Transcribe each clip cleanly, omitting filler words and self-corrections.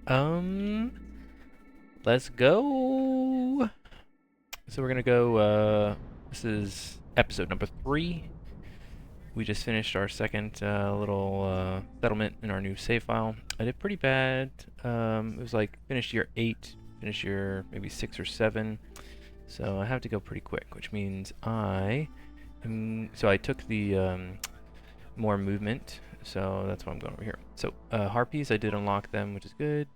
Um, let's go. So we're gonna go, this is episode number 3. We just finished our second little settlement in our new save file. I did pretty bad. It was like finished year 8, finished year maybe 6 or 7. So I have to go pretty quick, which means so I took the more movement, so that's why I'm going over here. So harpies, I did unlock them, which is good.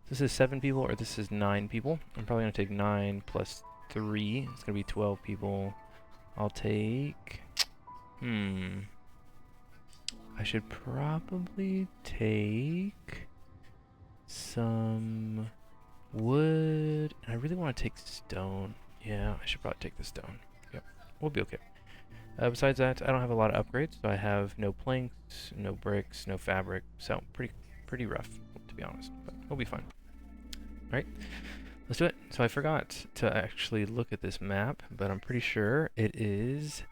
This is 7 people, or this is 9 people. I'm probably going to take 9 plus 3. It's going to be 12 people. I'll take... I should probably take some wood. And I really want to take stone. Yeah, I should probably take the stone. Yep, we'll be okay. Besides that, I don't have a lot of upgrades, so I have no planks, no bricks, no fabric. So pretty rough, to be honest. But we'll be fine. Alright, let's do it. So I forgot to actually look at this map, but I'm pretty sure it is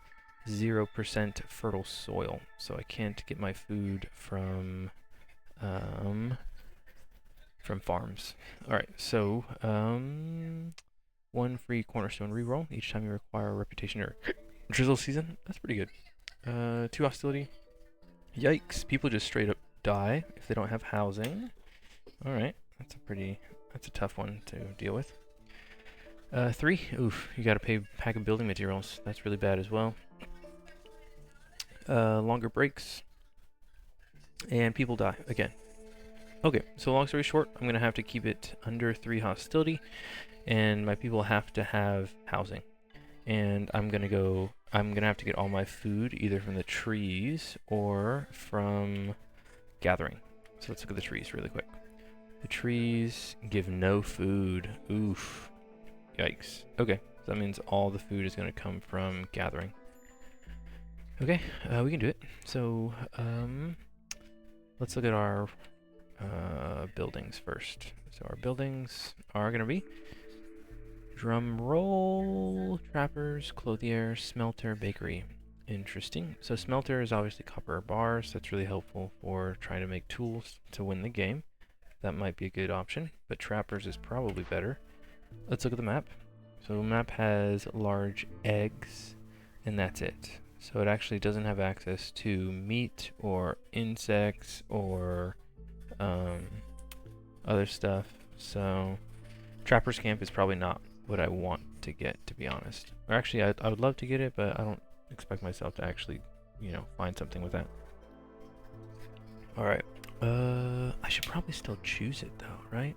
0% fertile soil. So I can't get my food from farms. Alright, so 1 free cornerstone reroll each time you require a reputation or drizzle season. That's pretty good. 2 hostility. Yikes, people just straight up die if they don't have housing. Alright, that's a tough one to deal with. 3, oof, you gotta pay pack of building materials. That's really bad as well. Longer breaks. And people die again. Okay, so long story short, I'm gonna have to keep it under 3 hostility, and my people have to have housing. And I'm gonna have to get all my food either from the trees or from gathering. So let's look at the trees really quick. The trees give no food. Oof. Yikes. Okay, so that means all the food is gonna come from gathering. Okay, we can do it. So, let's look at our buildings first. So our buildings are gonna be drum roll, trappers, clothier, smelter, bakery. Interesting. So smelter is obviously copper bars. That's really helpful for trying to make tools to win the game. That might be a good option, but trappers is probably better. Let's look at the map. So the map has large eggs, and that's it. So it actually doesn't have access to meat or insects or other stuff. So Trapper's Camp is probably not what I want to get, to be honest. Or actually, I would love to get it, but I don't expect myself to actually, find something with that. Alright. I should probably still choose it, though, right?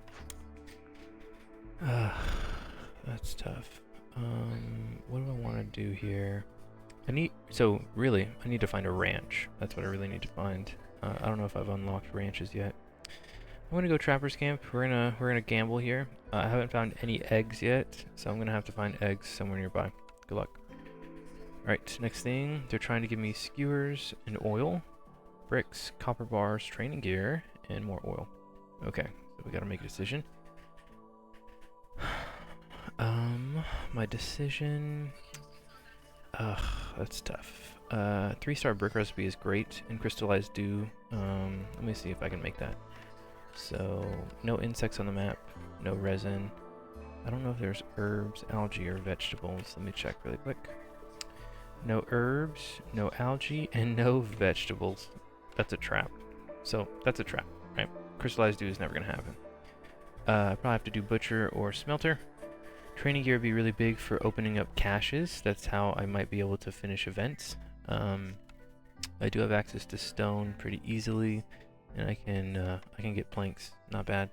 That's tough. What do I want to do here? I need to find a ranch. That's what I really need to find. I don't know if I've unlocked ranches yet. I'm gonna go Trapper's Camp. We're gonna gamble here. I haven't found any eggs yet, so I'm gonna have to find eggs somewhere nearby. Good luck. Alright, next thing, they're trying to give me skewers and oil, bricks, copper bars, training gear, and more oil. Okay, so we gotta make a decision. My decision... Ugh, that's tough. 3-star brick recipe is great, and crystallized dew. Let me see if I can make that. So, no insects on the map, no resin. I don't know if there's herbs, algae, or vegetables. Let me check really quick. No herbs, no algae, and no vegetables. That's a trap. So, that's a trap, right? Crystallized dew is never going to happen. I probably have to do butcher or smelter. Training gear would be really big for opening up caches. That's how I might be able to finish events. I do have access to stone pretty easily, and I can get planks, not bad.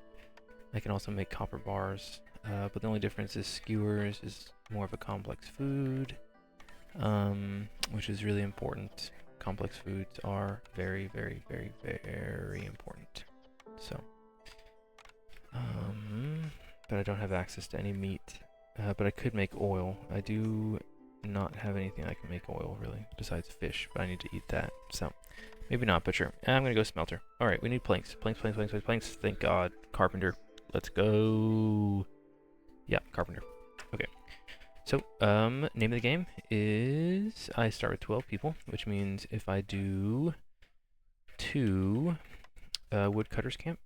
I can also make copper bars, but the only difference is skewers is more of a complex food, which is really important. Complex foods are very, very, very, very important. So, but I don't have access to any meat. But I could make oil. I do not have anything I can make oil, really, besides fish, but I need to eat that. So, maybe not, but sure. I'm gonna go smelter. Alright, we need planks. Planks. Thank God. Carpenter. Let's go. Yeah, carpenter. Okay. So, name of the game is... I start with 12 people, which means if I do 2 woodcutter's camp...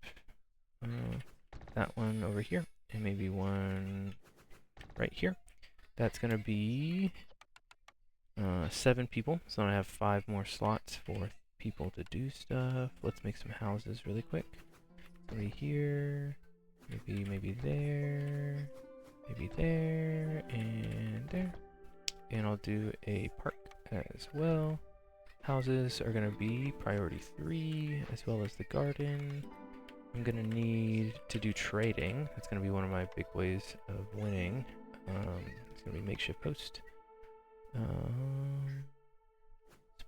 that one over here, and maybe one right here. That's gonna be 7 people, so I have 5 more slots for people to do stuff. Let's make some houses really quick. Right here, maybe there, maybe there, and there. And I'll do a park as well. Houses are gonna be priority 3, as well as the garden. I'm gonna need to do trading. That's gonna be one of my big ways of winning. It's gonna be makeshift post. Let's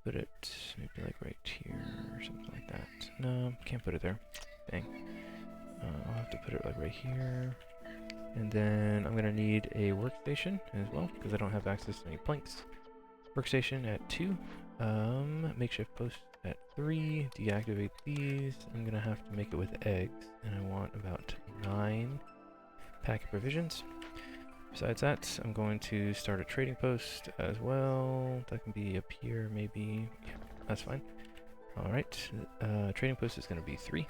put it maybe like right here or something like that. No, can't put it there. Dang. I'll have to put it like right here. And then I'm gonna need a workstation as well, because I don't have access to any planks. Workstation at 2. Makeshift post at 3. Deactivate these. I'm gonna have to make it with eggs, and I want about 9 packet provisions. Besides that, I'm going to start a trading post as well. That can be up here, maybe. Yeah, that's fine. Alright, trading post is going to be 3.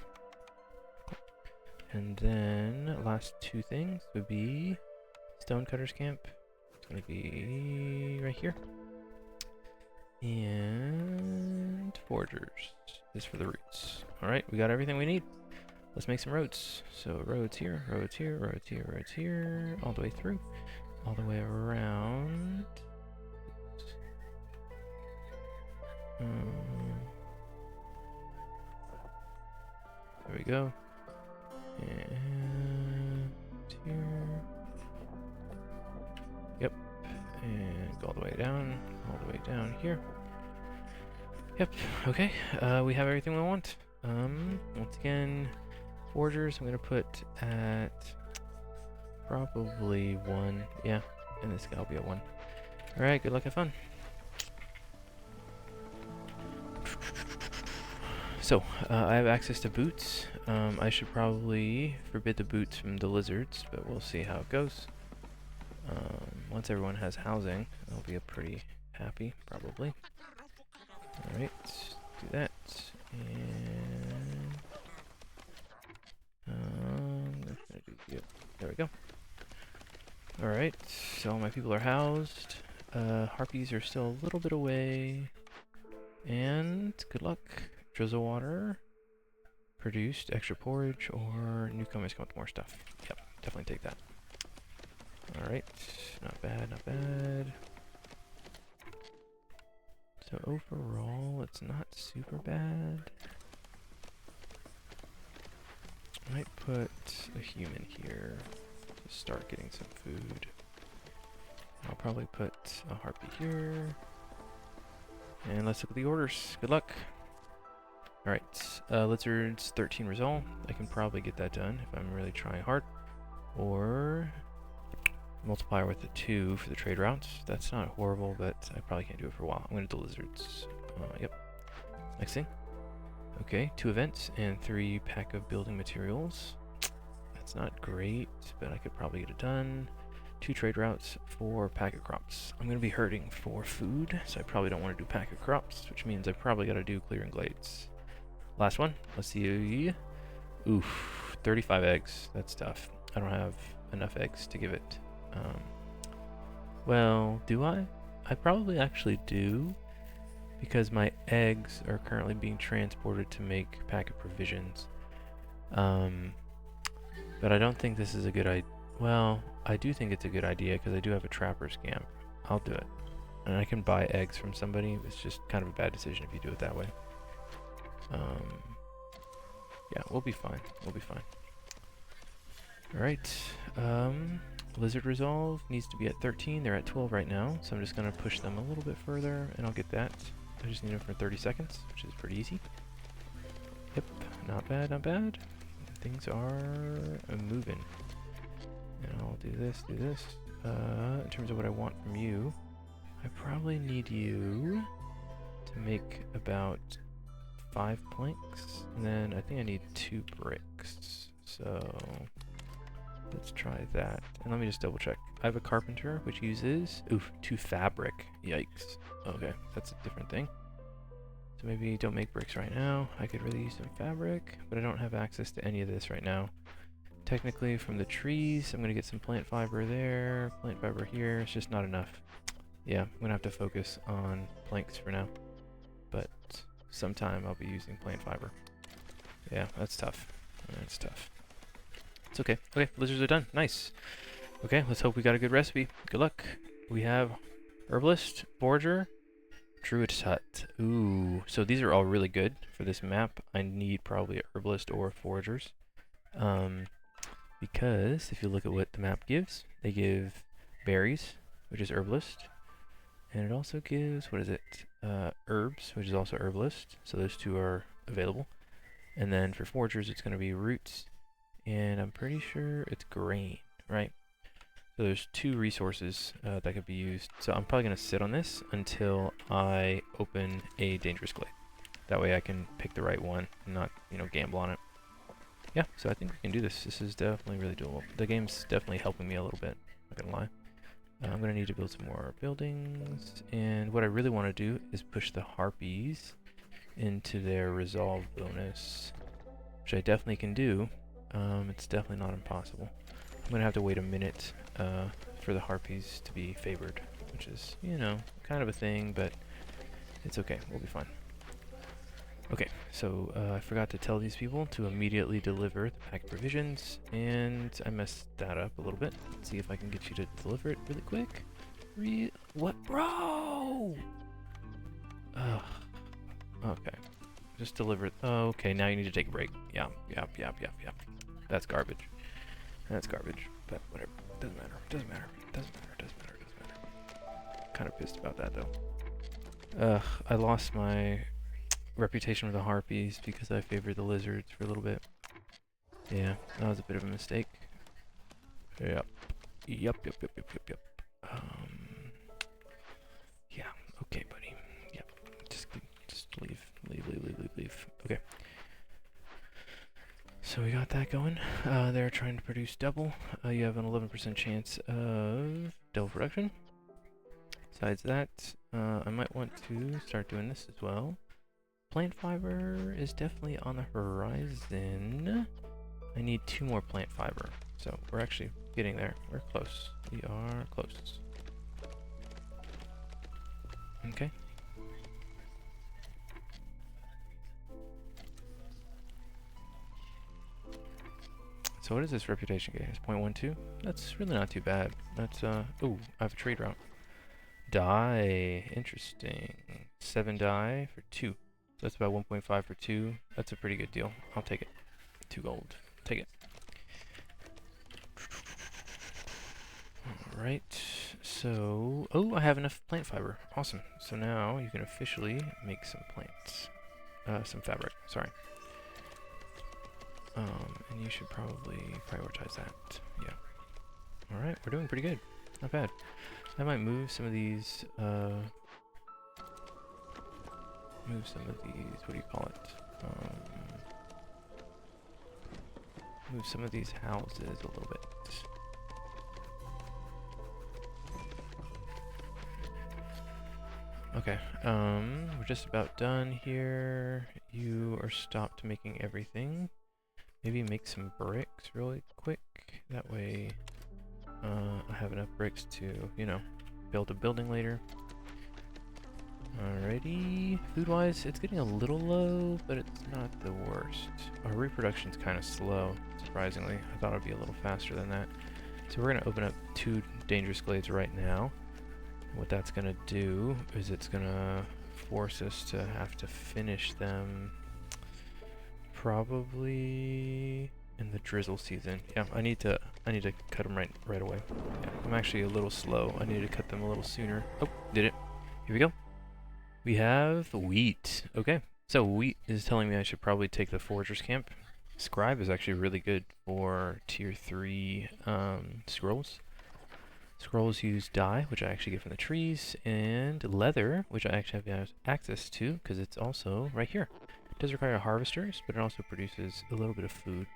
And then, last 2 things would be Stonecutter's Camp. It's going to be right here. And Forgers is for the roots. Alright, we got everything we need. Let's make some roads. So roads here, roads here, roads here, roads here, all the way through, all the way around. There we go. And here. Yep. And go all the way down here. Yep. Okay. We have everything we want. Once again, Forgers, I'm gonna put at probably 1. Yeah, and this guy will be at 1. Alright, good luck, have fun. So, I have access to boots. I should probably forbid the boots from the lizards, but we'll see how it goes. Once everyone has housing, they'll be pretty happy, probably. Alright, do that. And yep, there we go. Alright, so all my people are housed. Harpies are still a little bit away. And good luck. Drizzle water. Produced extra porridge, or newcomers come with more stuff. Yep, definitely take that. Alright, not bad, not bad. So overall, it's not super bad. I might put a human here to start getting some food. I'll probably put a harpy here. And let's look at the orders. Good luck. Alright, lizards 13 resolve. I can probably get that done if I'm really trying hard. Or multiplier with a 2 for the trade routes. That's not horrible, but I probably can't do it for a while. I'm going to do lizards. Yep. Next thing. Okay, 2 events and 3 pack of building materials. That's not great, but I could probably get it done. 2 trade routes, 4 pack of crops. I'm going to be hurting for food, so I probably don't want to do pack of crops, which means I probably got to do clearing glades. Last one. Let's see. Oof, 35 eggs. That's tough. I don't have enough eggs to give it. Well, do I? I probably actually do, because my eggs are currently being transported to make packet provisions. But I don't think this is a good idea. Well, I do think it's a good idea because I do have a trapper's camp. I'll do it. And I can buy eggs from somebody. It's just kind of a bad decision if you do it that way. Yeah, we'll be fine. We'll be fine. Alright. Lizard resolve needs to be at 13. They're at 12 right now, so I'm just going to push them a little bit further, and I'll get that. I just need them for 30 seconds, which is pretty easy. Yep, not bad, not bad. Things are moving. And I'll do this, do this. In terms of what I want from you, I probably need you to make about 5 planks, and then I think I need 2 bricks. So let's try that. And let me just double check. I have a carpenter which uses 2 fabric. Yikes. Okay, that's a different thing. So maybe don't make bricks right now. I could really use some fabric, but I don't have access to any of this right now. technically from the trees. I'm gonna get some plant fiber there, plant fiber here. It's just not enough. Yeah, I'm gonna have to focus on planks for now. But sometime I'll be using plant fiber. Yeah, that's tough. That's tough. It's okay. Okay, lizards are done. Nice. Okay, let's hope we got a good recipe. Good luck. We have herbalist, forager, druid's hut. Ooh, so these are all really good for this map. I need probably a herbalist or foragers. Because if you look at what the map gives, they give berries, which is herbalist, and it also gives, what is it, herbs, which is also herbalist, so those two are available. And then for foragers, it's going to be roots, and I'm pretty sure it's grain, right? So there's two resources that could be used. So I'm probably going to sit on this until I open a dangerous glade. That way I can pick the right one and not, you know, gamble on it. Yeah, so I think we can do this. This is definitely really doable. The game's definitely helping me a little bit, not gonna lie. I'm gonna need to build some more buildings, and what I really want to do is push the harpies into their resolve bonus, which I definitely can do. It's definitely not impossible. I'm gonna have to wait a minute for the harpies to be favored, which is, you know, kind of a thing, but it's okay. We'll be fine. Okay, so I forgot to tell these people to immediately deliver the packed provisions, and I messed that up a little bit. Let's see if I can get you to deliver it really quick. What? Bro! Ugh. Okay. Just deliver it. Oh, okay, now you need to take a break. Yeah. That's garbage. That's garbage, but whatever. Doesn't matter. Doesn't matter. Doesn't matter. Doesn't matter. Doesn't matter. Kind of pissed about that, though. I lost my reputation with the harpies because I favored the lizards for a little bit. Yeah, that was a bit of a mistake. Yep. Yeah, okay, buddy. Yep. Just leave. Leave. Okay. So we got that going. They're trying to produce double. You have an 11% chance of double production. Besides that, I might want to start doing this as well. Plant fiber is definitely on the horizon. I need 2 more plant fiber. So we're actually getting there. We're close. We are close. Okay. So what is this reputation gain? It's 0.12? That's really not too bad. That's, ooh, I have a trade route. Die. Interesting. 7 die for 2. So that's about 1.5 for 2. That's a pretty good deal. I'll take it. 2 gold. Take it. Alright. So... oh, I have enough plant fiber. Awesome. So now you can officially make some plants. Some fabric. Sorry. And you should probably prioritize that. Yeah. Alright, we're doing pretty good. Not bad. I might move some of these, what do you call it? Move some of these houses a little bit. Okay, we're just about done here. You are stopped making everything. Maybe make some bricks really quick. That way, I have enough bricks to, you know, build a building later. Alrighty. Food-wise, it's getting a little low, but it's not the worst. Our reproduction's kind of slow, surprisingly. I thought it would be a little faster than that. So we're going to open up 2 dangerous glades right now. What that's going to do is it's going to force us to have to finish them probably in the drizzle season. Yeah, I need to cut them right away. Yeah, I'm actually a little slow. I need to cut them a little sooner. Oh, did it. Here we go. We have wheat. Okay, so wheat is telling me I should probably take the forager's camp. Scribe is actually really good for tier 3 scrolls. Scrolls use dye, which I actually get from the trees, and leather, which I actually have access to because it's also right here. It does require harvesters, but it also produces a little bit of food.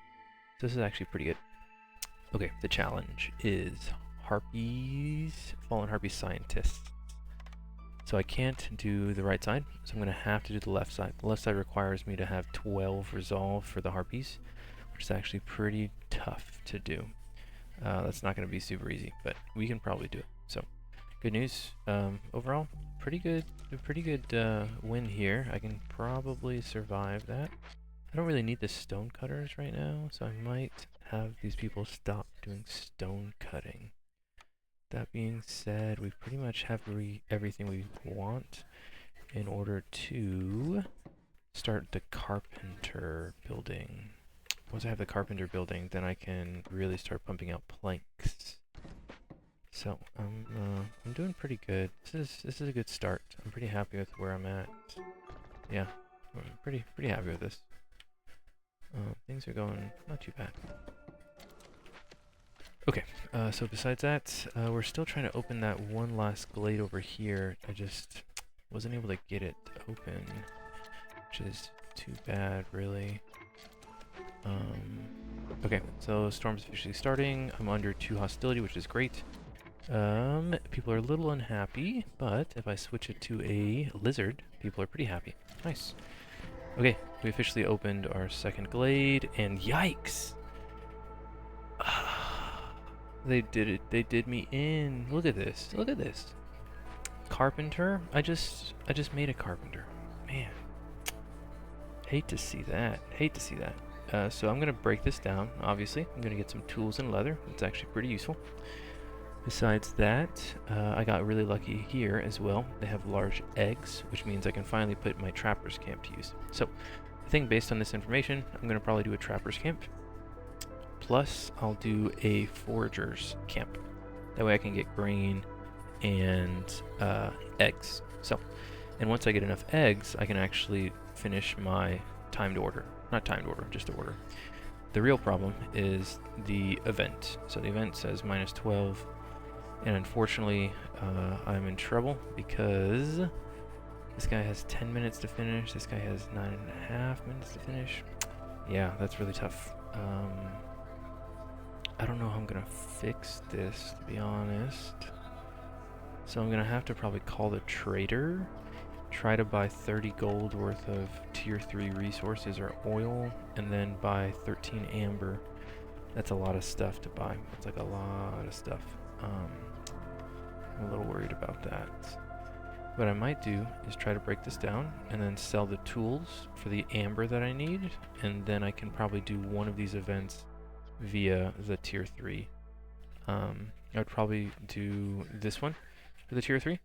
So this is actually pretty good. Okay, the challenge is harpies, fallen harpy scientists. So I can't do the right side, so I'm going to have to do the left side. The left side requires me to have 12 resolve for the harpies, which which is actually pretty tough to do. That's not going to be super easy, but we can probably do it. So, good news. Overall, pretty good win here. I can probably survive that. I don't really need the stone cutters right now, so I might have these people stop doing stone cutting. That being said, we pretty much have everything we want in order to start the carpenter building. Once I have the carpenter building, then I can really start pumping out planks. So I'm doing pretty good. This is a good start. I'm pretty happy with where I'm at. Yeah, I'm pretty happy with this. Things are going not too bad. Okay, so besides that, we're still trying to open that one last glade over here. I just wasn't able to get it open, which is too bad, really. Okay, so storm's officially starting. I'm under 2 hostility, which is great. People are a little unhappy, but if I switch it to a lizard, people are pretty happy. Nice. Okay, we officially opened our second glade, and yikes! They did it. They did me in. Look at this. Look at this. Carpenter? I just made a carpenter. Man. Hate to see that. Hate to see that. So I'm going to break this down, obviously. I'm going to get some tools and leather. It's actually pretty useful. Besides that, I got really lucky here as well. They have large eggs, which means I can finally put my trapper's camp to use. So I think based on this information, I'm going to probably do a trapper's camp. Plus, I'll do a forager's camp. That way I can get grain and eggs. So, and once I get enough eggs, I can actually finish my timed order. Not timed order, just the order. The real problem is the event. So the event says -12, and unfortunately, I'm in trouble because this guy has 10 minutes to finish. This guy has 9.5 minutes to finish. Yeah, that's really tough. I don't know how I'm gonna fix this, to be honest. So I'm gonna have to probably call the trader, try to buy 30 gold worth of tier 3 resources or oil, and then buy 13 amber. That's a lot of stuff to buy. It's like a lot of stuff. I'm a little worried about that. What I might do is try to break this down and then sell the tools for the amber that I need, and then I can probably do one of these events via the tier 3. I would probably do this one for the tier 3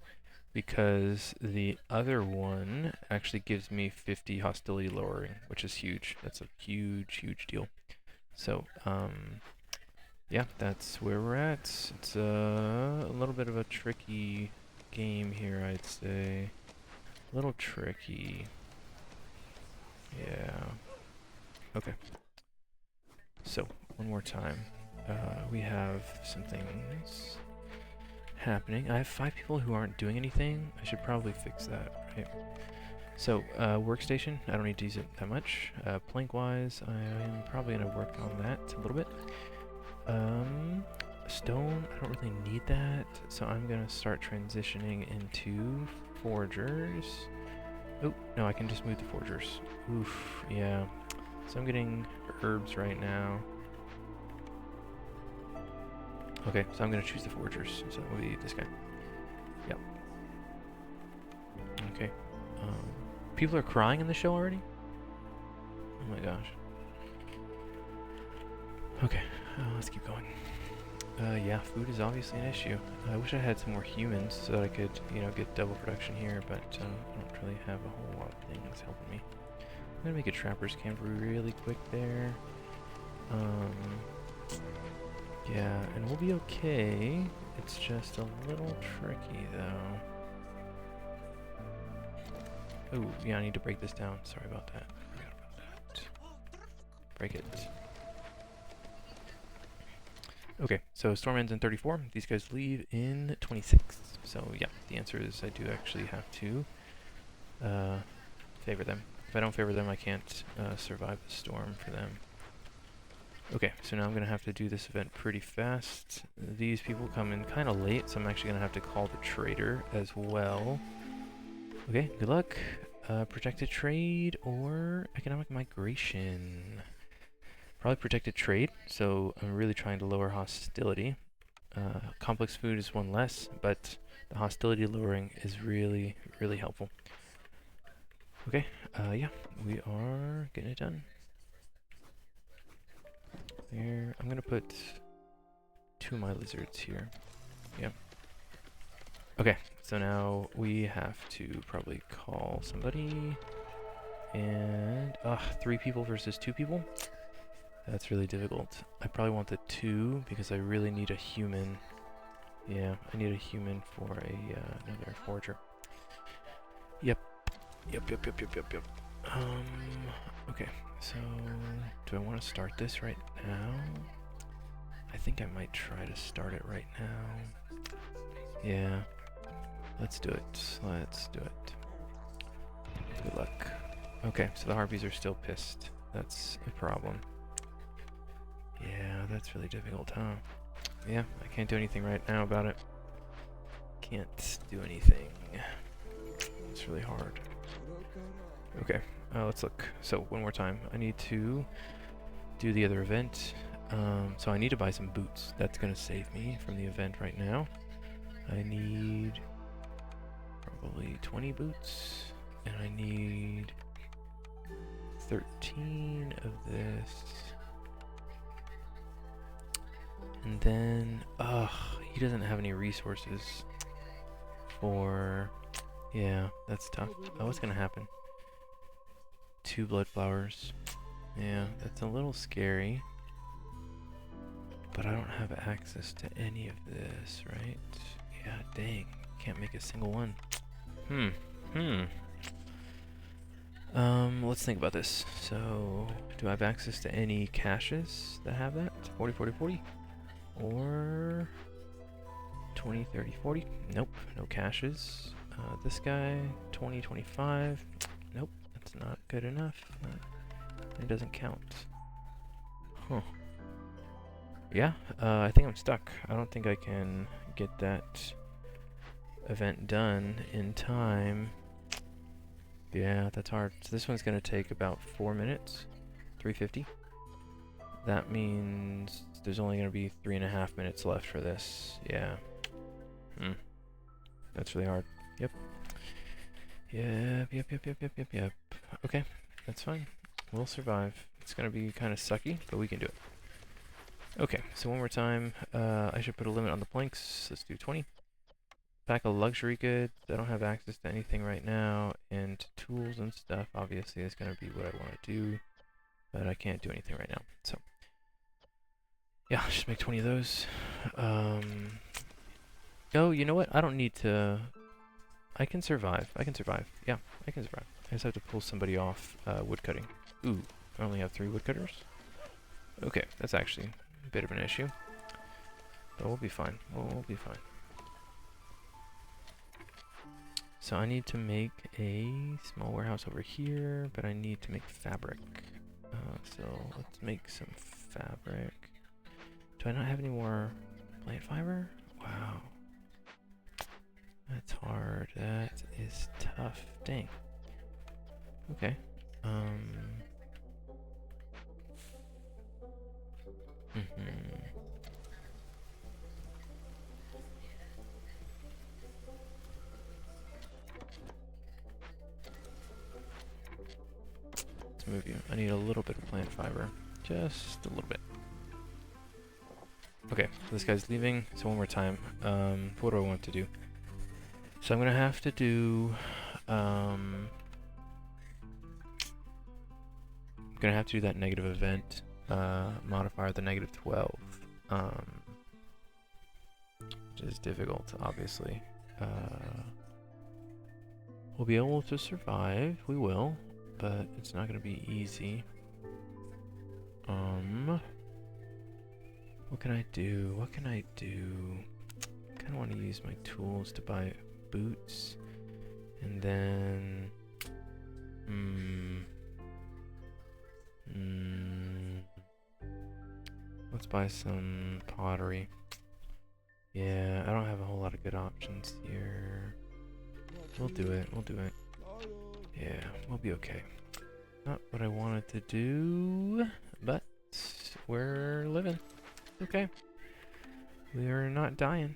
because the other one actually gives me 50 hostility lowering, which is huge. That's a huge deal. So yeah, that's where we're at. It's a little bit of a tricky game here, I'd say. A little tricky. Yeah. Okay. So, one more time. We have some things happening. I have 5 people who aren't doing anything. I should probably fix that, right? So, workstation, I don't need to use it that much. Plank-wise, I'm probably going to work on that a little bit. Stone, I don't really need that, so I'm going to start transitioning into forgers. Oh, no, I can just move the forgers. Oof, yeah. So I'm getting herbs right now. Okay, so I'm going to choose the forgers. So that will be this guy. Yep. Okay. People are crying in the show already? Oh my gosh. Okay, let's keep going. Yeah, food is obviously an issue. I wish I had some more humans so that I could, you know, get double production here, but I don't really have a whole lot of things helping me. I'm gonna make a trapper's camp really quick there. Yeah, and we'll be okay. It's just a little tricky, though. Oh, yeah, I need to break this down. Sorry about that. I forgot about that. Break it. Okay, so storm ends in 34. These guys leave in 26. So, yeah, the answer is I do actually have to favor them. If I don't favor them, I can't survive the storm for them. Okay, so now I'm going to have to do this event pretty fast. These people come in kind of late, so I'm actually going to have to call the trader as well. Okay, good luck. Protected trade or economic migration. Probably protected trade, so I'm really trying to lower hostility. Complex food is one less, but the hostility lowering is really, really helpful. Okay, yeah, we are getting it done. Here, I'm gonna put 2 of my lizards here. Yep. Okay, so now we have to probably call somebody. And, 3 people versus 2 people? That's really difficult. I probably want the 2 because I really need a human. Yeah, I need a human for another forager. Yep. Yep. Okay, so do I want to start this right now? I think I might try to start it right now. Yeah, let's do it. Let's do it. Good luck. Okay, so the harpies are still pissed. That's a problem. Yeah, that's really difficult, huh? Yeah, I can't do anything right now about it. Can't do anything. It's really hard. Okay, let's look. So, one more time. I need to do the other event. So I need to buy some boots. That's going to save me from the event right now. I need probably 20 boots. And I need 13 of this. And then, he doesn't have any resources for... Yeah, that's tough. Oh, what's going to happen? 2 blood flowers. Yeah, that's a little scary. But I don't have access to any of this, right? Yeah, dang. Can't make a single one. Let's think about this. So, do I have access to any caches that have that? 40, 40, 40? Or 20, 30, 40? Nope, no caches. This guy, 20, 25. Nope, that's not good enough. It doesn't count. Huh. Yeah, I think I'm stuck. I don't think I can get that event done in time. Yeah, that's hard. So this one's going to take about 4 minutes. 350. That means there's only going to be 3.5 minutes left for this. Yeah. That's really hard. Yep. Yep. Okay, that's fine. We'll survive. It's going to be kind of sucky, but we can do it. Okay, so one more time. I should put a limit on the planks. Let's do 20. Pack of luxury goods. I don't have access to anything right now. And tools and stuff, obviously, is going to be what I want to do. But I can't do anything right now. So, yeah, I'll just make 20 of those. Oh, you know what? I don't need to... I can survive. Yeah, I can survive. I just have to pull somebody off woodcutting. Ooh, I only have 3 woodcutters. Okay, that's actually a bit of an issue. But we'll be fine. We'll be fine. So I need to make a small warehouse over here, but I need to make fabric. So let's make some fabric. Do I not have any more plant fiber? Wow. That's hard. That is tough. Dang. Okay. Let's move you. I need a little bit of plant fiber. Just a little bit. Okay, so this guy's leaving. So one more time. What do I want to do? So I'm gonna have to do that negative event modifier, the -12, which is difficult, obviously. We'll be able to survive. We will, but it's not gonna be easy. What can I do? What can I do? I kind of want to use my tools to buy boots, and then let's buy some pottery. Yeah, I don't have a whole lot of good options here. We'll do it. Yeah, we'll be okay. Not what I wanted to do, but we're living. Okay. We're not dying.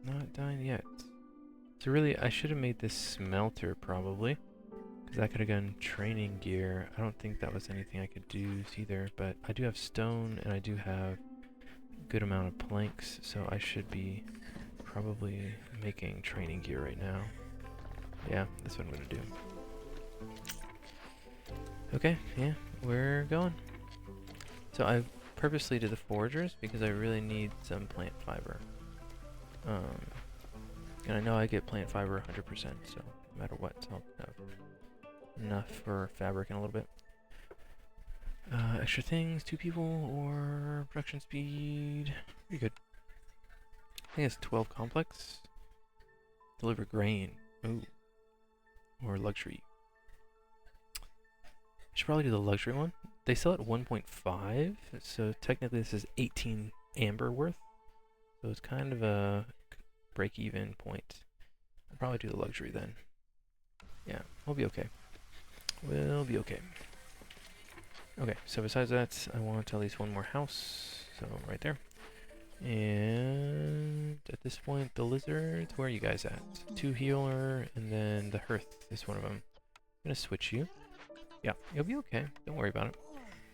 Not dying yet. So really, I should have made this smelter, probably. Because that could have gone training gear. I don't think that was anything I could do either, but I do have stone, and I do have a good amount of planks, so I should be probably making training gear right now. Yeah, that's what I'm going to do. Okay, yeah, we're going. So I purposely did the foragers because I really need some plant fiber. And I know I get plant fiber 100%, so no matter what, I'll have enough for fabric in a little bit. Extra things, 2 people, or production speed. Pretty good. I think it's 12 complex. Deliver grain. Ooh. Or luxury. I should probably do the luxury one. They sell at 1.5, so technically this is 18 amber worth. So it's kind of a break-even point. I'll probably do the luxury then. Yeah, we'll be okay. We'll be okay. Okay, so besides that, I want at least one more house. So right there. And at this point, the lizards, where are you guys at? 2 healer, and then the hearth is one of them. I'm gonna switch you. Yeah, you'll be okay. Don't worry about it.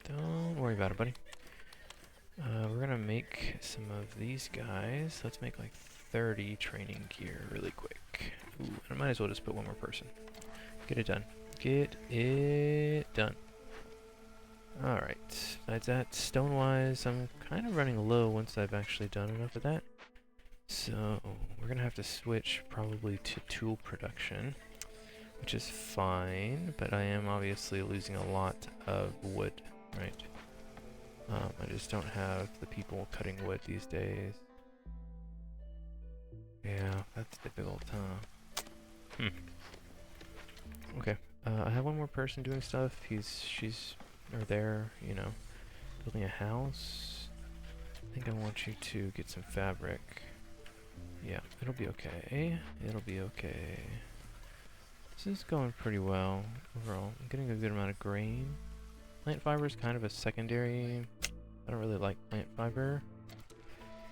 Don't worry about it, buddy. We're gonna make some of these guys. Let's make like 30 training gear really quick. Ooh, and I might as well just put one more person. Get it done. Get it done. Alright, besides that, stone-wise, I'm kind of running low once I've actually done enough of that. So, we're gonna have to switch probably to tool production, which is fine, but I am obviously losing a lot of wood, right? I just don't have the people cutting wood these days. Yeah, that's difficult, huh? Okay, I have one more person doing stuff. She's there, you know, building a house. I think I want you to get some fabric. Yeah, it'll be okay. It'll be okay. This is going pretty well overall. I'm getting a good amount of grain. Plant fiber is kind of a secondary. I don't really like plant fiber,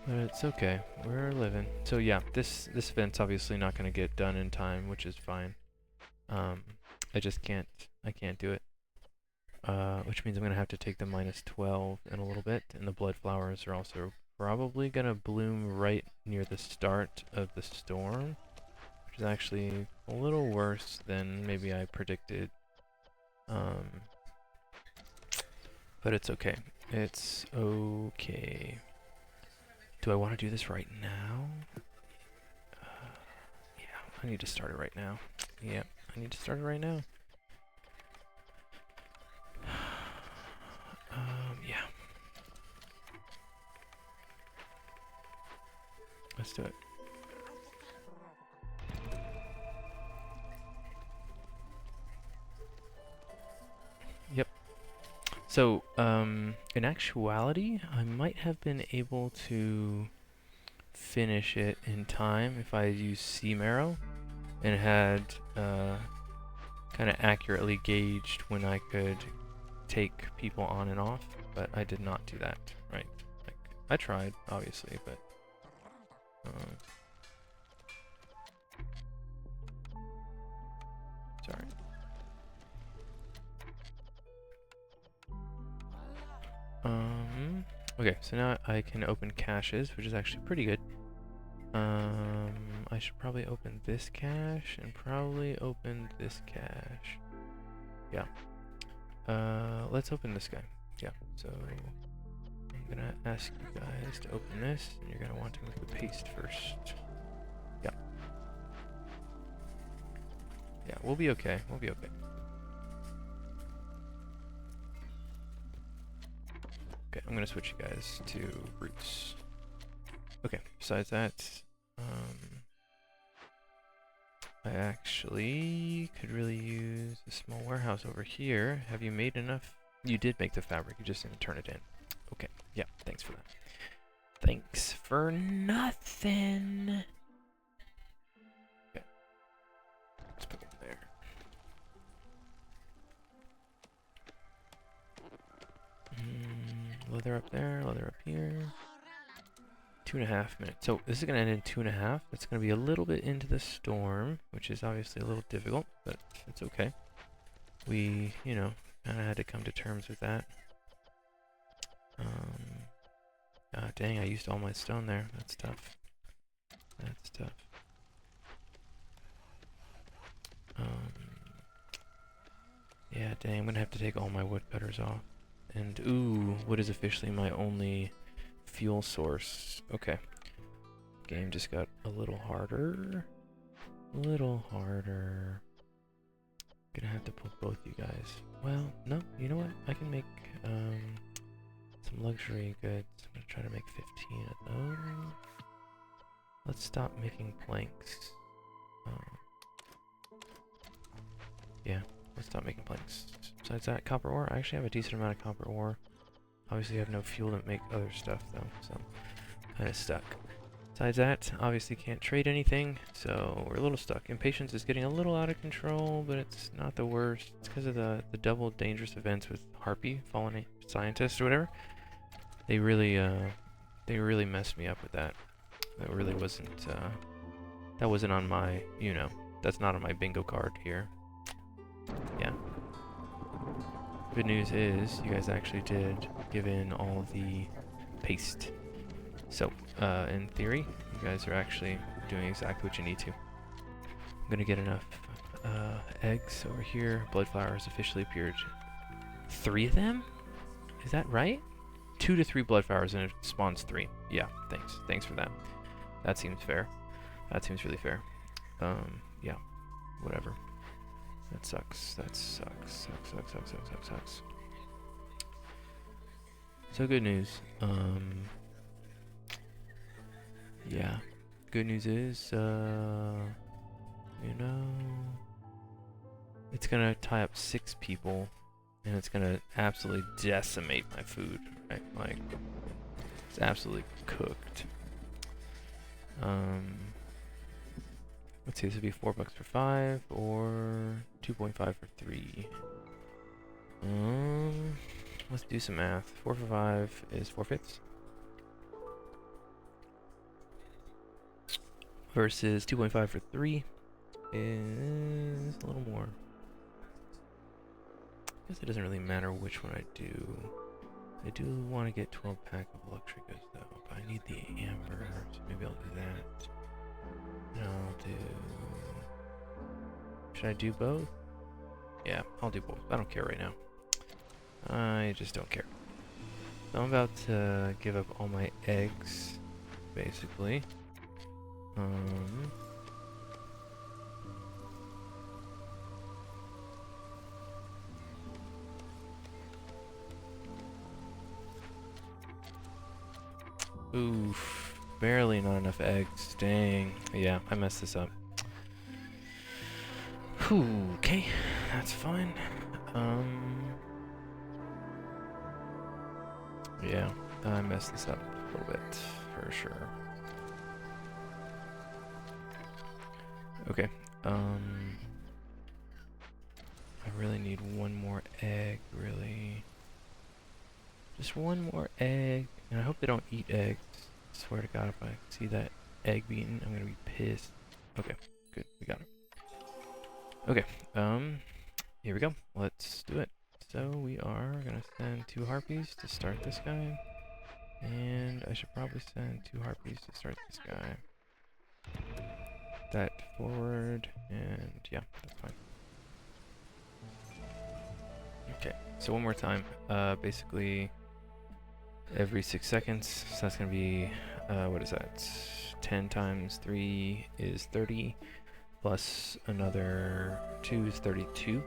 but it's okay. We're living. So yeah, this event's obviously not going to get done in time, which is fine. I just can't. I can't do it. Which means I'm going to have to take the -12 in a little bit, and the blood flowers are also probably going to bloom right near the start of the storm, which is actually a little worse than maybe I predicted. But it's okay. It's okay. Do I want to do this right now? Yeah, I need to start it right now. Yep, I need to start it right now. Yeah. Let's do it. Yep. So, in actuality, I might have been able to finish it in time if I used sea marrow and had kind of accurately gauged when I could take people on and off, but I did not do that, right? Like, I tried, obviously, but sorry. Okay, so now I can open caches, which is actually pretty good. I should probably open this cache and probably open this cache. Yeah. Let's open this guy. Yeah, so I'm gonna ask you guys to open this, and you're gonna want to move the paste first. Yeah. Yeah, we'll be okay. We'll be okay. Okay, I'm gonna switch you guys to roots. Okay, besides that, I actually could really use a small warehouse over here. Have you made enough? You did make the fabric, you just didn't turn it in. Okay, yeah, thanks for that. Thanks for nothing. Okay, let's put it there. Leather up there, leather up here. 2.5 minutes. So this is going to end in 2.5. It's going to be a little bit into the storm, which is obviously a little difficult, but it's okay. We, you know, kind of had to come to terms with that. Dang, I used all my stone there. That's tough. That's tough. Yeah, dang, I'm going to have to take all my woodcutters off. And, ooh, wood is officially my only fuel source. Okay. Game just got a little harder. A little harder. Gonna have to pull both you guys. Well, no, you know what? I can make some luxury goods. I'm gonna try to make 15 of those. Let's stop making planks. Yeah, let's stop making planks. Besides that, copper ore. I actually have a decent amount of copper ore. Obviously, I have no fuel to make other stuff, though, so kind of stuck. Besides that, obviously can't trade anything, so we're a little stuck. Impatience is getting a little out of control, but it's not the worst. It's because of the double dangerous events with Harpy, Fallen Scientist, or whatever. They really messed me up with that. That really wasn't, that wasn't on my, you know, that's not on my bingo card here. Yeah. Good news is, you guys actually did give in all the paste. So, in theory, you guys are actually doing exactly what you need to. I'm gonna get enough eggs over here. Blood flowers officially appeared. 3 of them? Is that right? 2 to 3 blood flowers and it spawns 3. Yeah, thanks. Thanks for that. That seems fair. That seems really fair. Yeah, whatever. That sucks. That sucks. Sucks. So good news. Yeah. Good news is, you know, it's gonna tie up 6 people, and it's gonna absolutely decimate my food. Right? Like, it's absolutely cooked. Let's see, this would be $4 for 5, or 2.5 for 3. Let's do some math. 4 for 5 is 4/5. Versus 2.5 for 3 is a little more. I guess it doesn't really matter which one I do. I do want to get 12-pack of luxury goods though, but I need the amber, so maybe I'll do that. And I'll do... Should I do both? Yeah, I'll do both. I don't care right now. I just don't care. So I'm about to give up all my eggs, basically. Oof, barely not enough eggs. Dang. Yeah, I messed this up. Whew, okay, that's fine. Yeah, I messed this up a little bit, for sure. Okay, I really need one more egg, really. Just one more egg, and I hope they don't eat eggs. I swear to God, if I see that egg beaten, I'm gonna be pissed. Okay, good, we got it. Okay, here we go. Let's do it. So we are gonna send 2 harpies to start this guy, and I should probably send 2 harpies to start this guy. That forward, and yeah, that's fine. Okay, so one more time. Basically, every 6 seconds, so that's gonna be, what is that? 10 times 3 is 30, plus another 2 is 32.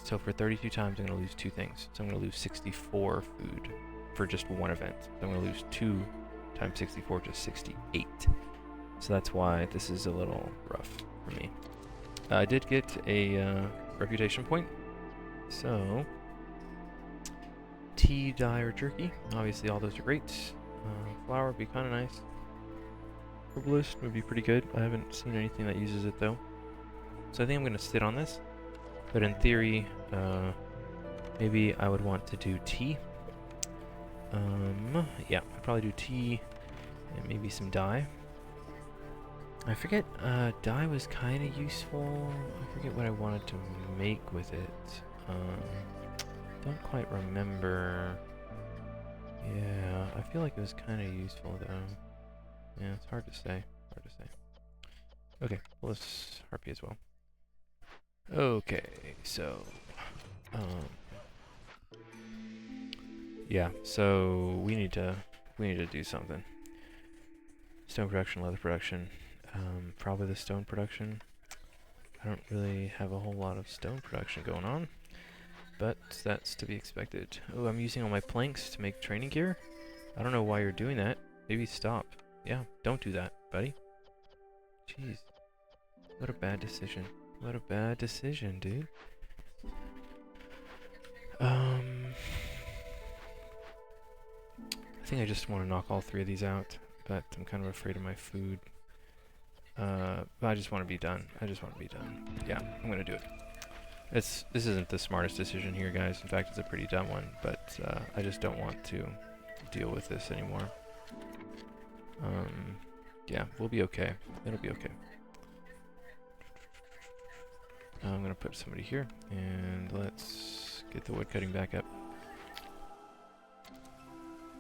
So for 32 times, I'm gonna lose 2 things. So I'm gonna lose 64 food for just one event. So I'm gonna lose 2 times 64, just 68. So that's why this is a little rough for me. I did get a reputation point. So tea, dye, or jerky. Obviously, all those are great. Flour would be kind of nice. Herbalist would be pretty good. I haven't seen anything that uses it though. So I think I'm gonna sit on this. But in theory, Maybe I would want to do tea. Yeah, I'd probably do tea and maybe some dye. I forget, dye was kind of useful. I forget what I wanted to make with it. Don't quite remember. Yeah, I feel like it was kind of useful though. Yeah, it's hard to say. Hard to say. Okay, well, let's harpy as well. Okay, so, yeah, so we need to do something. Stone production, leather production, probably the stone production. I don't really have a whole lot of stone production going on, but that's to be expected. Oh, I'm using all my planks to make training gear? I don't know why you're doing that. Maybe stop. Yeah, don't do that, buddy. Jeez. What a bad decision. What a bad decision, dude. I think I just want to knock all 3 of these out, but I'm kind of afraid of my food. But I just want to be done. I just want to be done. Yeah, I'm gonna do it. This isn't the smartest decision here, guys. In fact, it's a pretty dumb one, but I just don't want to deal with this anymore. Yeah, we'll be okay. It'll be okay. I'm gonna put somebody here, and let's get the wood cutting back up.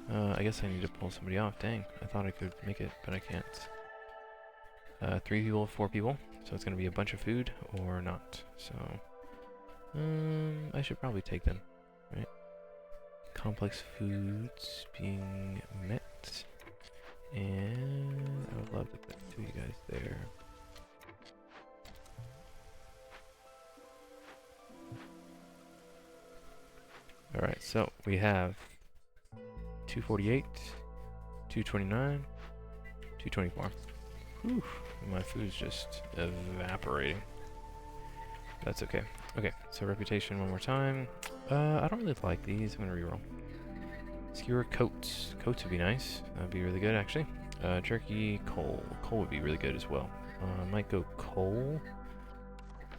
I guess I need to pull somebody off. Dang, I thought I could make it, but I can't. 3 people, 4 people, so it's gonna be a bunch of food or not. So, I should probably take them, right? Complex foods being met, and I would love to put 2 of you guys there. Alright, so we have 248, 229, 224. Whew, my food's just evaporating. That's okay. Okay, so reputation one more time. I don't really like these. I'm gonna reroll. Skewer coats. Coats would be nice. That'd be really good, actually. Jerky, coal. Coal would be really good as well. Might go coal.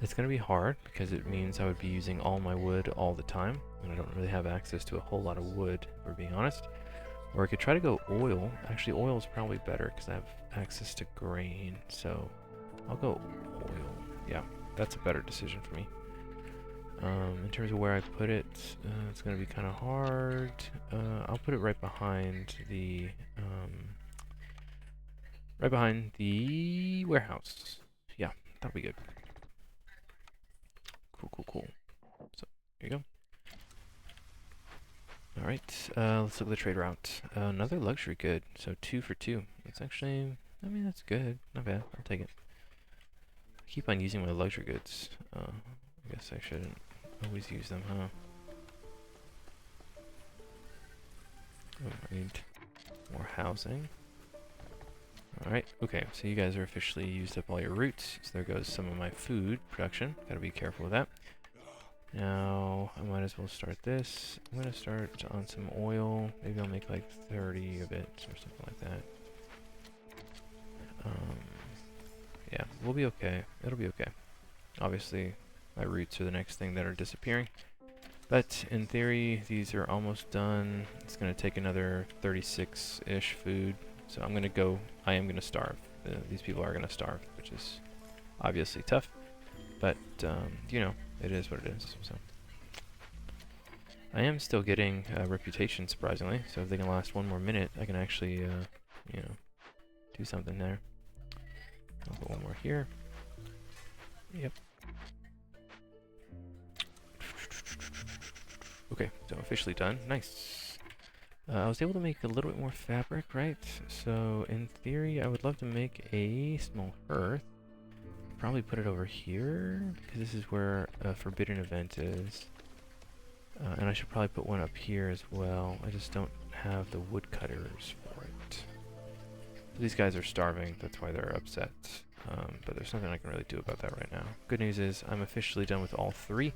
It's gonna be hard because it means I would be using all my wood all the time, and I don't really have access to a whole lot of wood, if we're being honest. Or I could try to go oil. Actually, oil is probably better because I have access to grain. So I'll go oil. Yeah, that's a better decision for me. In terms of where I put it, it's going to be kind of hard. I'll put it right behind the warehouse. Yeah, that'll be good. Cool, cool, cool. So here you go. Alright, let's look at the trade route. Another luxury good, so 2 for 2. That's actually, I mean, that's good. Not bad, I'll take it. I keep on using my luxury goods. I guess I shouldn't always use them, huh? Oh, I need more housing. Alright, okay, so you guys are officially used up all your roots, so there goes some of my food production. Gotta be careful with that. Now, I might as well start this. I'm gonna start on some oil. Maybe I'll make like 30 of it or something like that. Yeah, we'll be okay. It'll be okay. Obviously, my roots are the next thing that are disappearing. But in theory, these are almost done. It's gonna take another 36-ish food. So I am gonna starve. These people are gonna starve, which is obviously tough. But, you know, it is what it is, so. I am still getting a reputation, surprisingly, so if they can last 1 more minute, I can actually, you know, do something there. I'll put 1 more here. Yep. Okay, so officially done. Nice. I was able to make a little bit more fabric, right? So, in theory, I would love to make a small hearth. Probably put it over here, because this is where a forbidden event is. And I should probably put one up here as well. I just don't have the woodcutters for it. These guys are starving, that's why they're upset. But there's nothing I can really do about that right now. Good news is I'm officially done with all 3.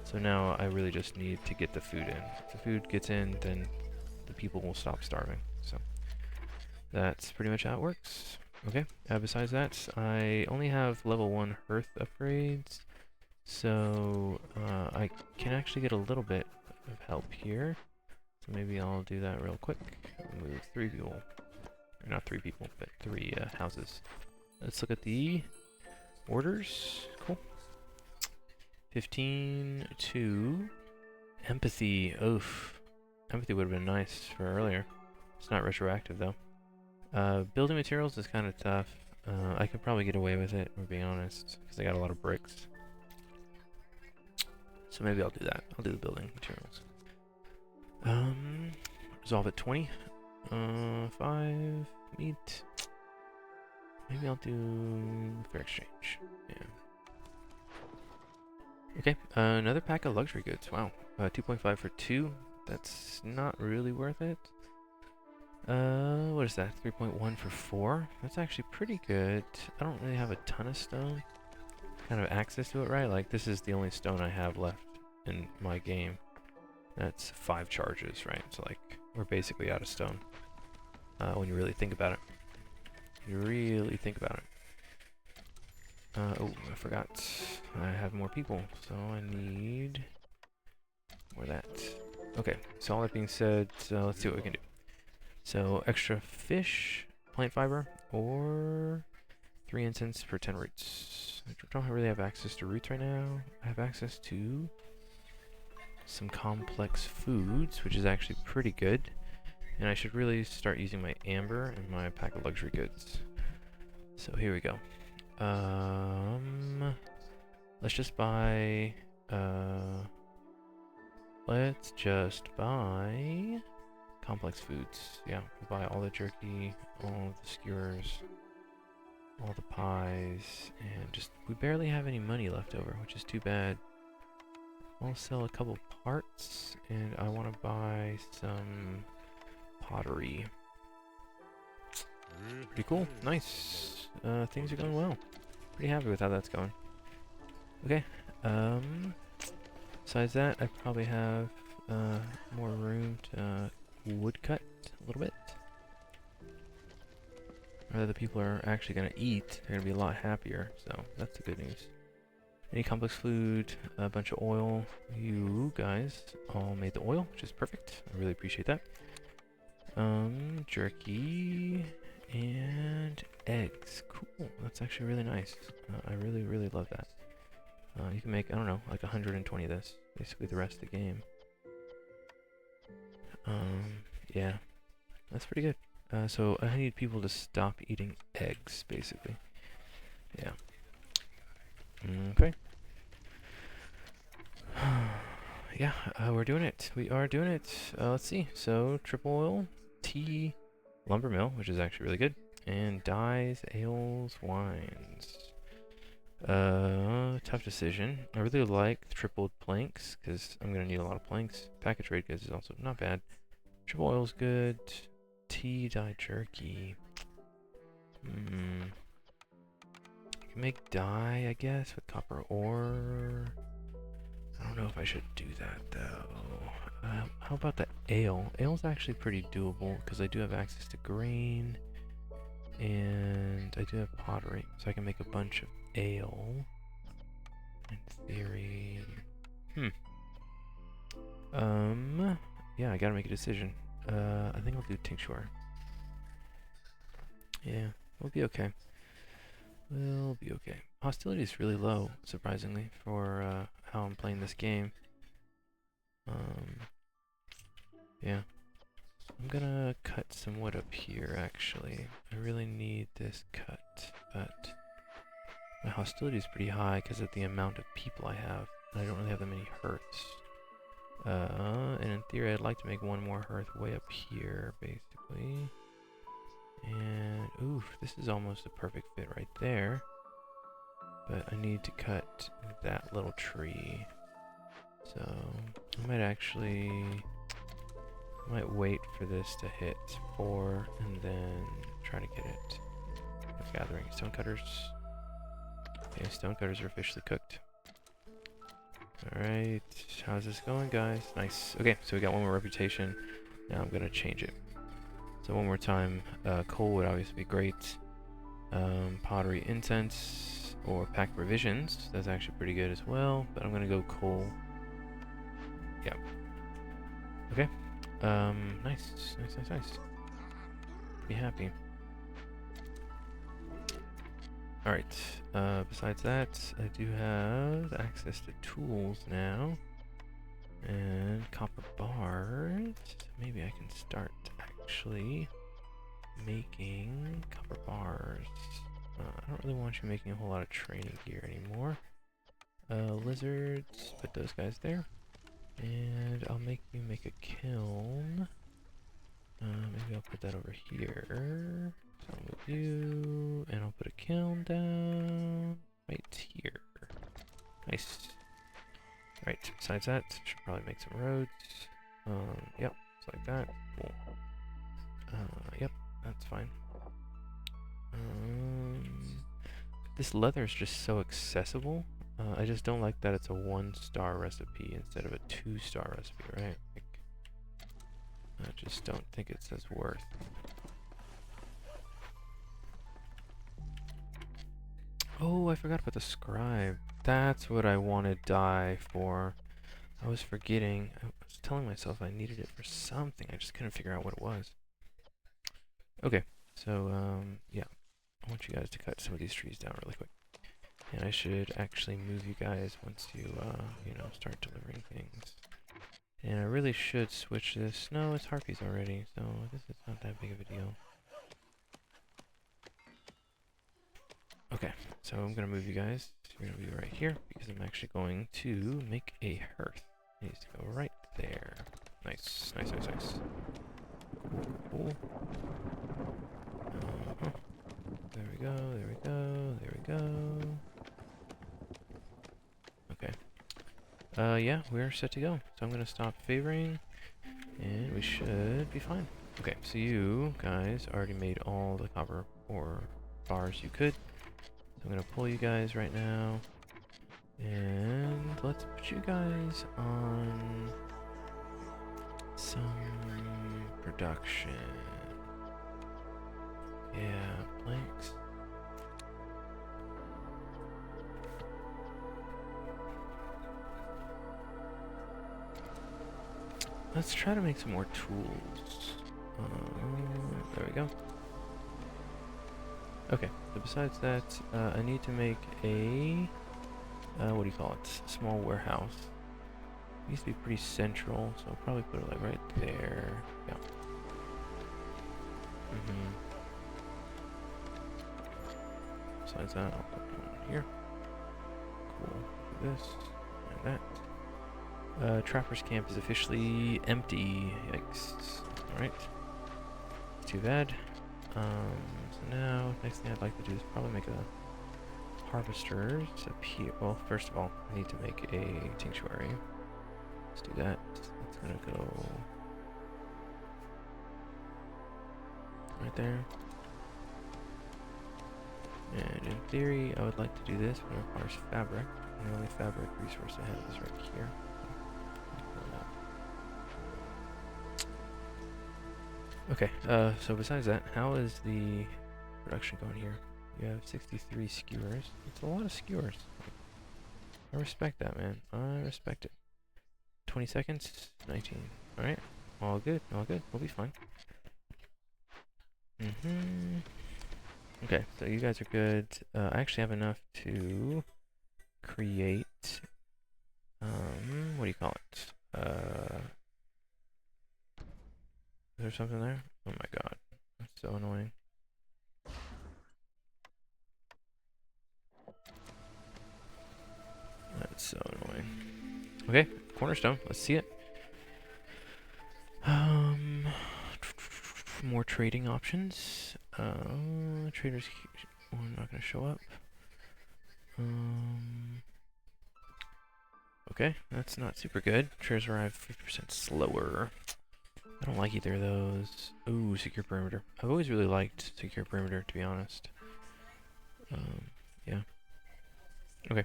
So now I really just need to get the food in. If the food gets in, then the people will stop starving. So that's pretty much how it works. Okay, besides that, I only have level 1 hearth upgrades. So I can actually get a little bit of help here. So maybe I'll do that real quick. Move 3 people. Or not 3 people, but 3 houses. Let's look at the orders. Cool. 15 to empathy. Oof. Empathy would have been nice for earlier. It's not retroactive though. Building materials is kind of tough. I could probably get away with it, if we're being honest, because I got a lot of bricks. So maybe I'll do that. I'll do the building materials. Resolve at 20. 5 meat. Maybe I'll do fair exchange. Yeah. Okay, another pack of luxury goods. Wow. 2.5 for 2. That's not really worth it. What is that? 3.1 for 4. That's actually pretty good. I don't really have a ton of stone. Kind of access to it, right? Like, this is the only stone I have left in my game. That's 5 charges, right? So, like, we're basically out of stone. When you really think about it. You really think about it. Oh, I forgot. I have more people, so I need more of that. Okay, so all that being said, let's see what we can do. So, extra fish, plant fiber, or 3 incense for 10 roots. I don't really have access to roots right now. I have access to some complex foods, which is actually pretty good. And I should really start using my amber and my pack of luxury goods. So here we go. Let's just buy, let's just buy complex foods. Yeah, we'll buy all the jerky, all the skewers, all the pies, and just, we barely have any money left over, which is too bad. I'll sell a couple parts, and I want to buy some pottery. Pretty cool. Nice. Things are going well. Pretty happy with how that's going. Okay. Besides that, I probably have more room to woodcut a little bit. Or the people are actually going to eat. They're going to be a lot happier. So that's the good news. Any complex food, a bunch of oil. You guys all made the oil, which is perfect. I really appreciate that. Jerky and eggs. Cool. That's actually really nice. I really, really love that. You can make, I don't know, like 120 of this. Basically the rest of the game. Yeah. That's pretty good. So I need people to stop eating eggs, basically. Yeah. Okay. Yeah, we're doing it. We are doing it. Let's see. So, triple oil, tea, lumber mill, which is actually really good, and dyes, ales, wines. Tough decision. I really like the tripled planks, because I'm going to need a lot of planks. Package trade goods is also not bad. Triple oil's good. Tea, dye, jerky. I can make dye, I guess, with copper ore. I don't know if I should do that, though. How about the ale? Ale's actually pretty doable, because I do have access to grain. And I do have pottery, so I can make a bunch of ale. In theory. Yeah, I gotta make a decision. I think I'll do tincture. Yeah, we'll be okay. We'll be okay. Hostility is really low, surprisingly, for how I'm playing this game. Yeah. I'm gonna cut some wood up here, actually. I really need this cut, but my hostility is pretty high because of the amount of people I have. And I don't really have that many hearths. And in theory, I'd like to make one more hearth way up here, basically. And, oof, this is almost a perfect fit right there. But I need to cut that little tree. So, I might wait for this to hit 4 and then try to get it. Gathering stonecutters. Okay, stonecutters are officially cooked. Alright, how's this going, guys? Nice. Okay, so we got one more reputation. Now I'm gonna change it. So one more time, coal would obviously be great. Pottery, incense, or pack provisions. That's actually pretty good as well, but I'm gonna go coal. Yeah. Okay. Nice, nice, nice, nice. Be happy. Alright, besides that, I do have access to tools now. And copper bars. Maybe I can start actually making copper bars. I don't really want you making a whole lot of training gear anymore. Lizards, put those guys there. And I'll make you make a kiln. Maybe I'll put that over here. So I'll move you, and I'll put a kiln down right here. Nice. Right, besides that, should probably make some roads. Yep, just like that. Cool. Yep, that's fine. This leather is just so accessible. I just don't like that it's a 1-star recipe instead of a 2-star recipe, right? Like, I just don't think it's as worth. Oh, I forgot about the scribe. That's what I wanted dye for. I was forgetting. I was telling myself I needed it for something. I just couldn't figure out what it was. Okay, so, yeah. I want you guys to cut some of these trees down really quick. And I should actually move you guys once you, you know, start delivering things. And I really should switch this. No, it's harpies already, so this is not that big of a deal. Okay, so I'm going to move you guys. You're going to be right here, because I'm actually going to make a hearth. It needs to go right there. Nice, nice, nice, nice. Cool, cool. There we go, there we go, there we go. Okay. Yeah, we're set to go. So I'm going to stop favoring, and we should be fine. Okay, so you guys already made all the copper ore bars you could. So I'm going to pull you guys right now, and let's put you guys on some production. Yeah, planks. Let's try to make some more tools. There we go. Okay, so besides that, I need to make a, what do you call it? Small warehouse. It needs to be pretty central, so I'll probably put it like right there. Yeah. Besides that, I'll put one here. Cool. Do this and that. Trapper's camp is officially empty. Yikes. Alright. Too bad. So now, next thing I'd like to do is probably make a harvester up here. Well, first of all, I need to make a tinctuary. Let's do that. That's gonna go right there. And in theory, I would like to do this, but it requires fabric. And the only fabric resource I have is right here. Okay, so besides that, how is the production going here? You have 63 skewers. It's a lot of skewers. I respect that, man. I respect it. 20 seconds? 19. Alright. All good, all good. We'll be fine. Okay, so you guys are good. I actually have enough to create, what do you call it? Is there something there? Oh my god. That's so annoying. That's so annoying. Okay, cornerstone. Let's see it. More trading options. Traders are not going to show up. Okay, that's not super good. Traders arrive 50% slower. I don't like either of those. Ooh, secure perimeter. I've always really liked secure perimeter, to be honest. Yeah. Okay,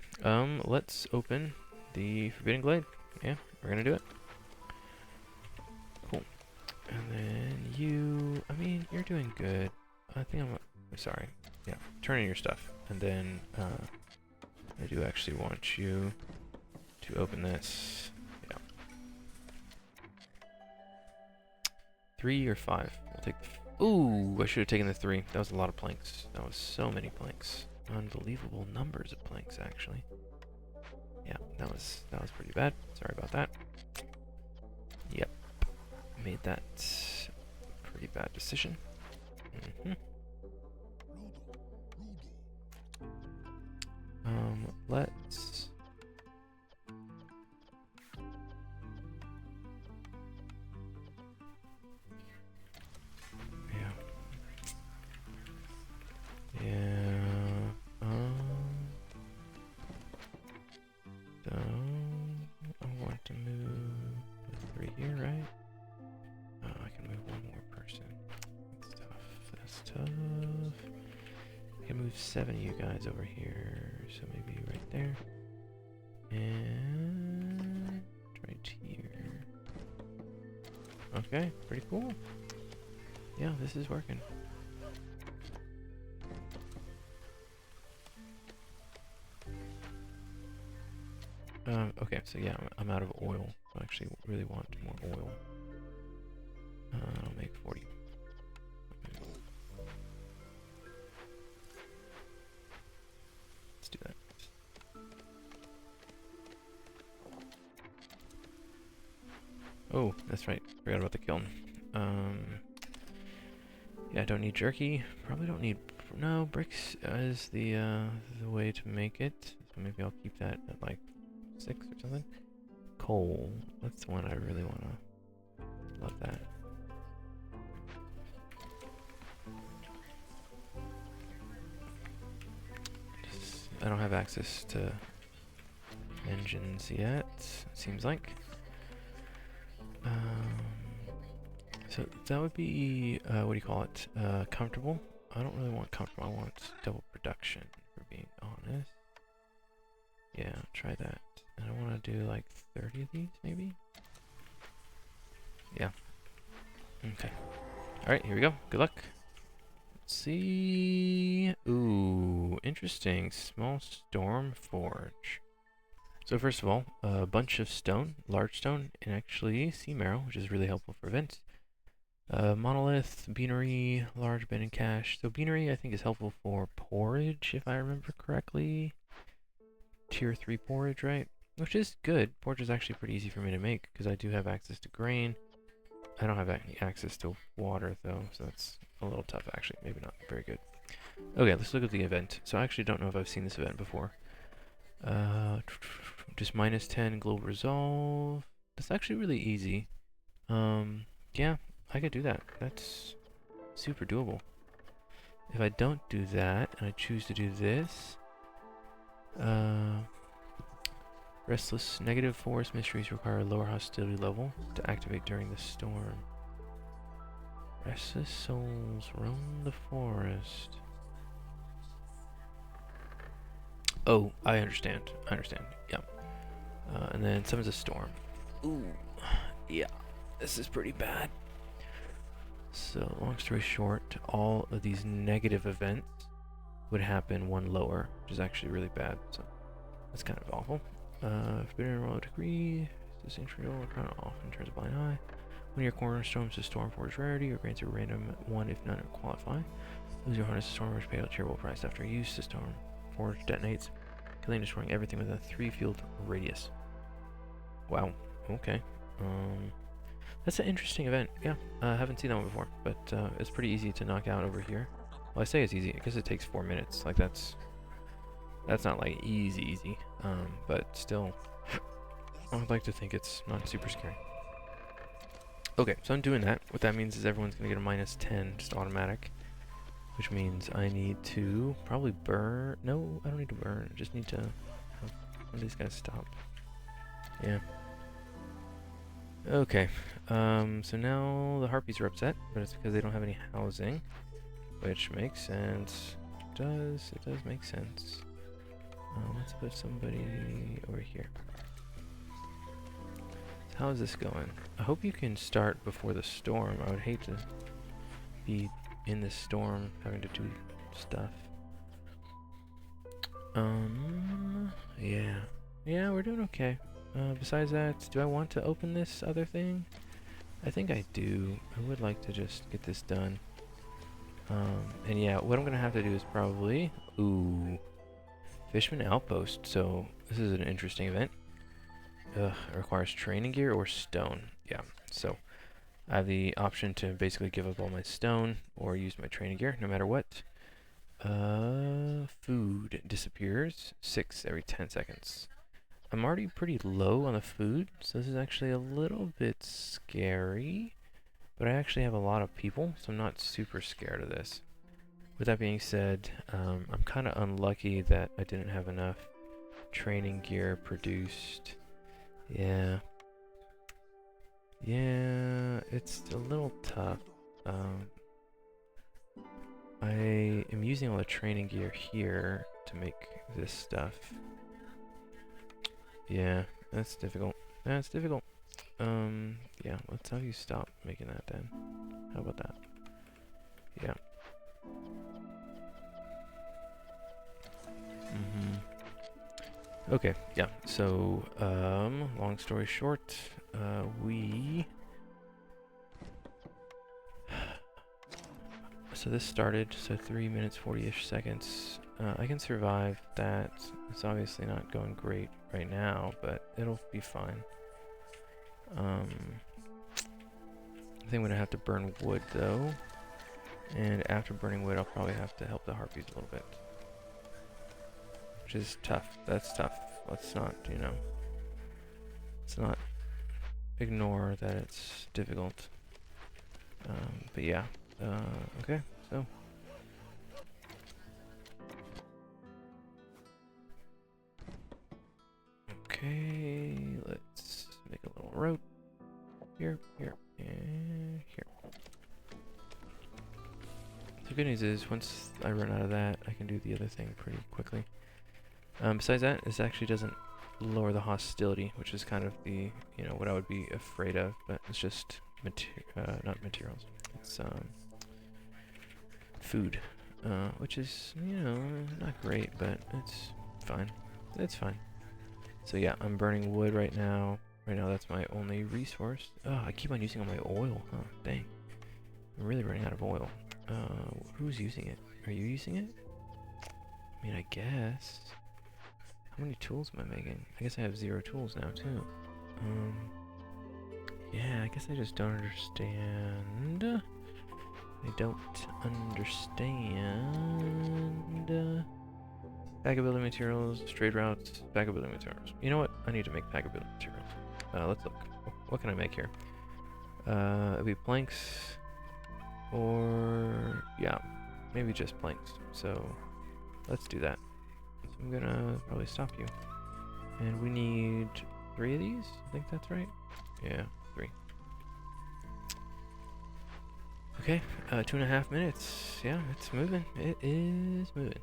let's open the Forbidden Glade. Yeah, we're gonna do it. Cool. And then you, I mean, you're doing good. I think I'm sorry. Yeah, turn in your stuff. And then, I do actually want you to open this. Yeah. 3 or 5? We'll take... Ooh, I should have taken the 3. That was a lot of planks. That was so many planks. Unbelievable numbers of planks, actually. Yeah, that was pretty bad. Sorry about that. Yep. Made that pretty bad decision. Let's... Yeah. I want to move 3 here, right? Oh, I can move 1 more person. That's tough. That's tough. I can move 7 of you guys over here, so maybe right there. And right here. Okay, pretty cool. Yeah, this is working. Okay, so yeah, I'm out of oil. I actually really want more oil. I'll make 40. Let's do that. Oh, that's right. Forgot about the kiln. Yeah, I don't need jerky. Probably don't need... No, bricks is the way to make it. So maybe I'll keep that at like 6 or something. Coal. That's the one I really want to... Love that. I don't have access to engines yet, it seems like. So that would be, what do you call it? Comfortable? I don't really want comfortable, I want double production, for being honest. Yeah, try that. And I want to do like 30 of these, maybe? Yeah. Okay. Alright, here we go. Good luck. Let's see... Ooh, interesting. Small storm forge. So first of all, a bunch of stone, large stone, and actually sea marrow, which is really helpful for vents. Monolith, beanery, large bin and cache. So beanery I think is helpful for porridge, if I remember correctly. Tier 3 porridge, right? Which is good. Porridge is actually pretty easy for me to make, because I do have access to grain. I don't have any access to water, though, so that's a little tough, actually. Maybe not very good. Okay, let's look at the event. So I actually don't know if I've seen this event before. Just minus 10 global resolve. That's actually really easy. Yeah, I could do that. That's super doable. If I don't do that, and I choose to do this, restless negative forest mysteries require a lower hostility level to activate during the storm. Restless souls roam the forest. Oh, I understand. I understand. Yeah. And then summons a storm. Ooh, yeah. This is pretty bad. So, long story short, all of these negative events would happen 1 lower, which is actually really bad. So, that's kind of awful. Forbidden roll degree. This entry roll crown often turns a blind eye. When your cornerstones to Stormforge rarity or grants a random 1 if none qualify. Lose your harness to Stormforge, pay a terrible price after use. The Stormforge detonates, killing and destroying everything within a 3-field radius. Wow. Okay. That's an interesting event. Yeah, I haven't seen that one before, but it's pretty easy to knock out over here. Well, I say it's easy. I guess it takes 4 minutes. Like that's not like easy, but still, I would like to think it's not super scary. Okay, so I'm doing that. What that means is everyone's gonna get a minus 10, just automatic, which means I need to probably burn. No, I don't need to burn. I just need to have one of these guys stop. Yeah. Okay, so now the harpies are upset, but it's because they don't have any housing, which makes sense. It does make sense. Let's put somebody over here. So how is this going? I hope you can start before the storm. I would hate to be in the storm having to do stuff. Yeah. Yeah, we're doing okay. Besides that, do I want to open this other thing? I think I do. I would like to just get this done. And yeah, what I'm gonna have to do is probably... Ooh. Fishman Outpost. So, this is an interesting event. It requires training gear or stone. Yeah, so... I have the option to basically give up all my stone or use my training gear, no matter what. Food disappears 6 every 10 seconds. I'm already pretty low on the food, so this is actually a little bit scary. But I actually have a lot of people, so I'm not super scared of this. With that being said, I'm kind of unlucky that I didn't have enough training gear produced. Yeah. Yeah, it's a little tough. I am using all the training gear here to make this stuff. Yeah, that's difficult. That's difficult. Yeah, let's have you stop making that then. How about that? Yeah. Okay, yeah, so, long story short, so this started, so 3 minutes, 40-ish seconds. I can survive that. It's obviously not going great right now, but it'll be fine. I think I'm gonna have to burn wood, though. And after burning wood, I'll probably have to help the harpies a little bit. Which is tough. That's tough. Let's not, you know... Let's not ignore that it's difficult. But yeah. Okay, so... Okay, let's make a little road. Here, here, and here. The good news is, once I run out of that, I can do the other thing pretty quickly. Besides that, this actually doesn't lower the hostility, which is kind of the, you know, what I would be afraid of, but it's just, not materials. It's, food, which is, you know, not great, but it's fine. It's fine. So yeah, I'm burning wood right now. Right now, that's my only resource. Oh, I keep on using all my oil. Huh, dang. I'm really running out of oil. Who's using it? Are you using it? I mean, I guess. How many tools am I making? I guess I have 0 tools now, too. Yeah, I guess I just don't understand. I don't understand. Packability materials, trade routes, packability materials. You know what? I need to make packability materials. Let's look. What can I make here? It'll be planks, or yeah, maybe just planks. So let's do that. So I'm gonna probably stop you. And we need 3 of these. I think that's right. Yeah, 3. Okay, 2.5 minutes. Yeah, it's moving. It is moving.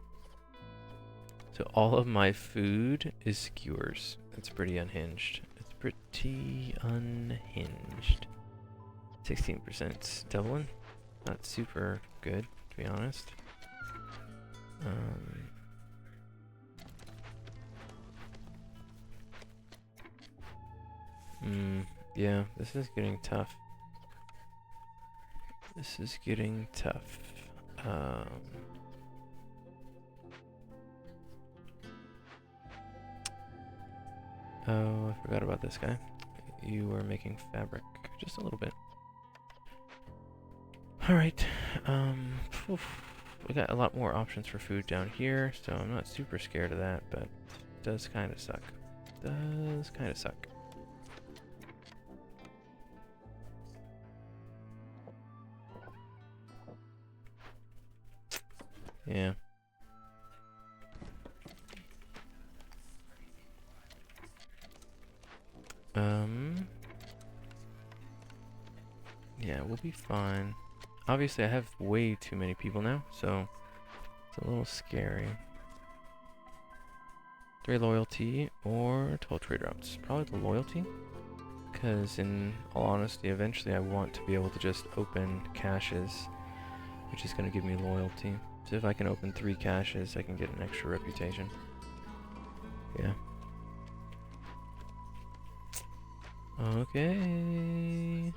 So all of my food is skewers. It's pretty unhinged. It's pretty unhinged. 16% doubling. Not super good, to be honest. Yeah, this is getting tough. This is getting tough. Oh, I forgot about this guy. You were making fabric. Just a little bit. Alright. We got a lot more options for food down here, so I'm not super scared of that, but it does kind of suck. Does kind of suck. Yeah. Yeah, we'll be fine. Obviously, I have way too many people now, so it's a little scary. 3 loyalty or 12 trade routes. Probably the loyalty, because in all honesty, eventually I want to be able to just open caches, which is going to give me loyalty. So if I can open 3 caches, I can get an extra reputation. Yeah. Okay.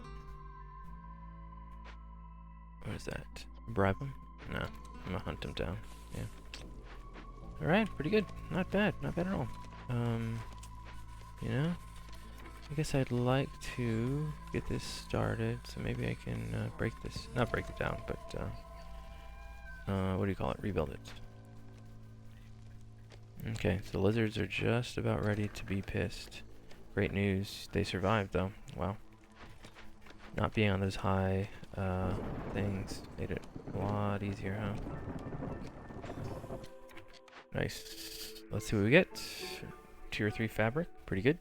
What is that? Bribe him? No. I'm gonna hunt him down. Yeah. Alright, pretty good. Not bad. Not bad at all. You know? I guess I'd like to get this started, so maybe I can break this. Not break it down, but what do you call it? Rebuild it. Okay, so the lizards are just about ready to be pissed. Great news. They survived, though. Wow. Not being on those high things made it a lot easier, huh? Nice. Let's see what we get. Tier 3 fabric. Pretty good.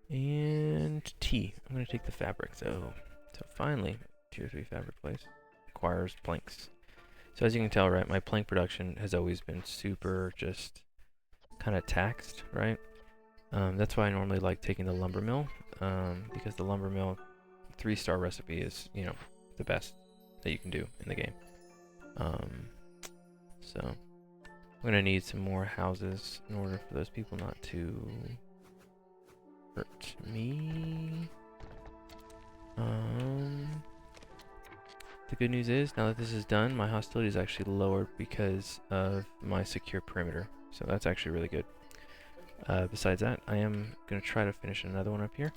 And tea. I'm going to take the fabric, though. So finally, Tier 3 fabric place. Requires planks. So as you can tell, right, my plank production has always been super just kind of taxed, right? That's why I normally like taking the lumber mill, because the lumber mill 3-star recipe is, you know, the best that you can do in the game. So I'm gonna need some more houses in order for those people not to hurt me. The good news is, now that this is done, my hostility is actually lowered because of my secure perimeter. So that's actually really good. Besides that, I am going to try to finish another one up here.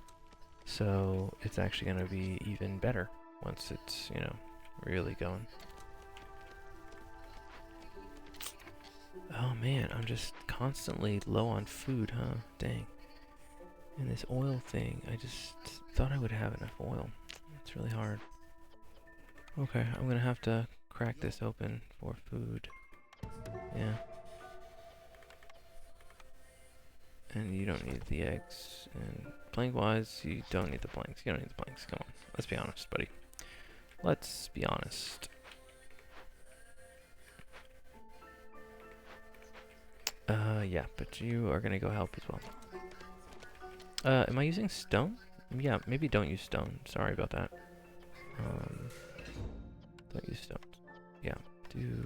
So it's actually going to be even better once it's, you know, really going. Oh man, I'm just constantly low on food, huh? Dang. And this oil thing, I just thought I would have enough oil. It's really hard. Okay, I'm going to have to crack this open for food. Yeah. And you don't need the eggs. And plank-wise, you don't need the planks. You don't need the planks. Come on. Let's be honest, buddy. Let's be honest. Yeah, but you are gonna go help as well. Am I using stone? Yeah, maybe don't use stone. Sorry about that. Don't use stone. Yeah, do...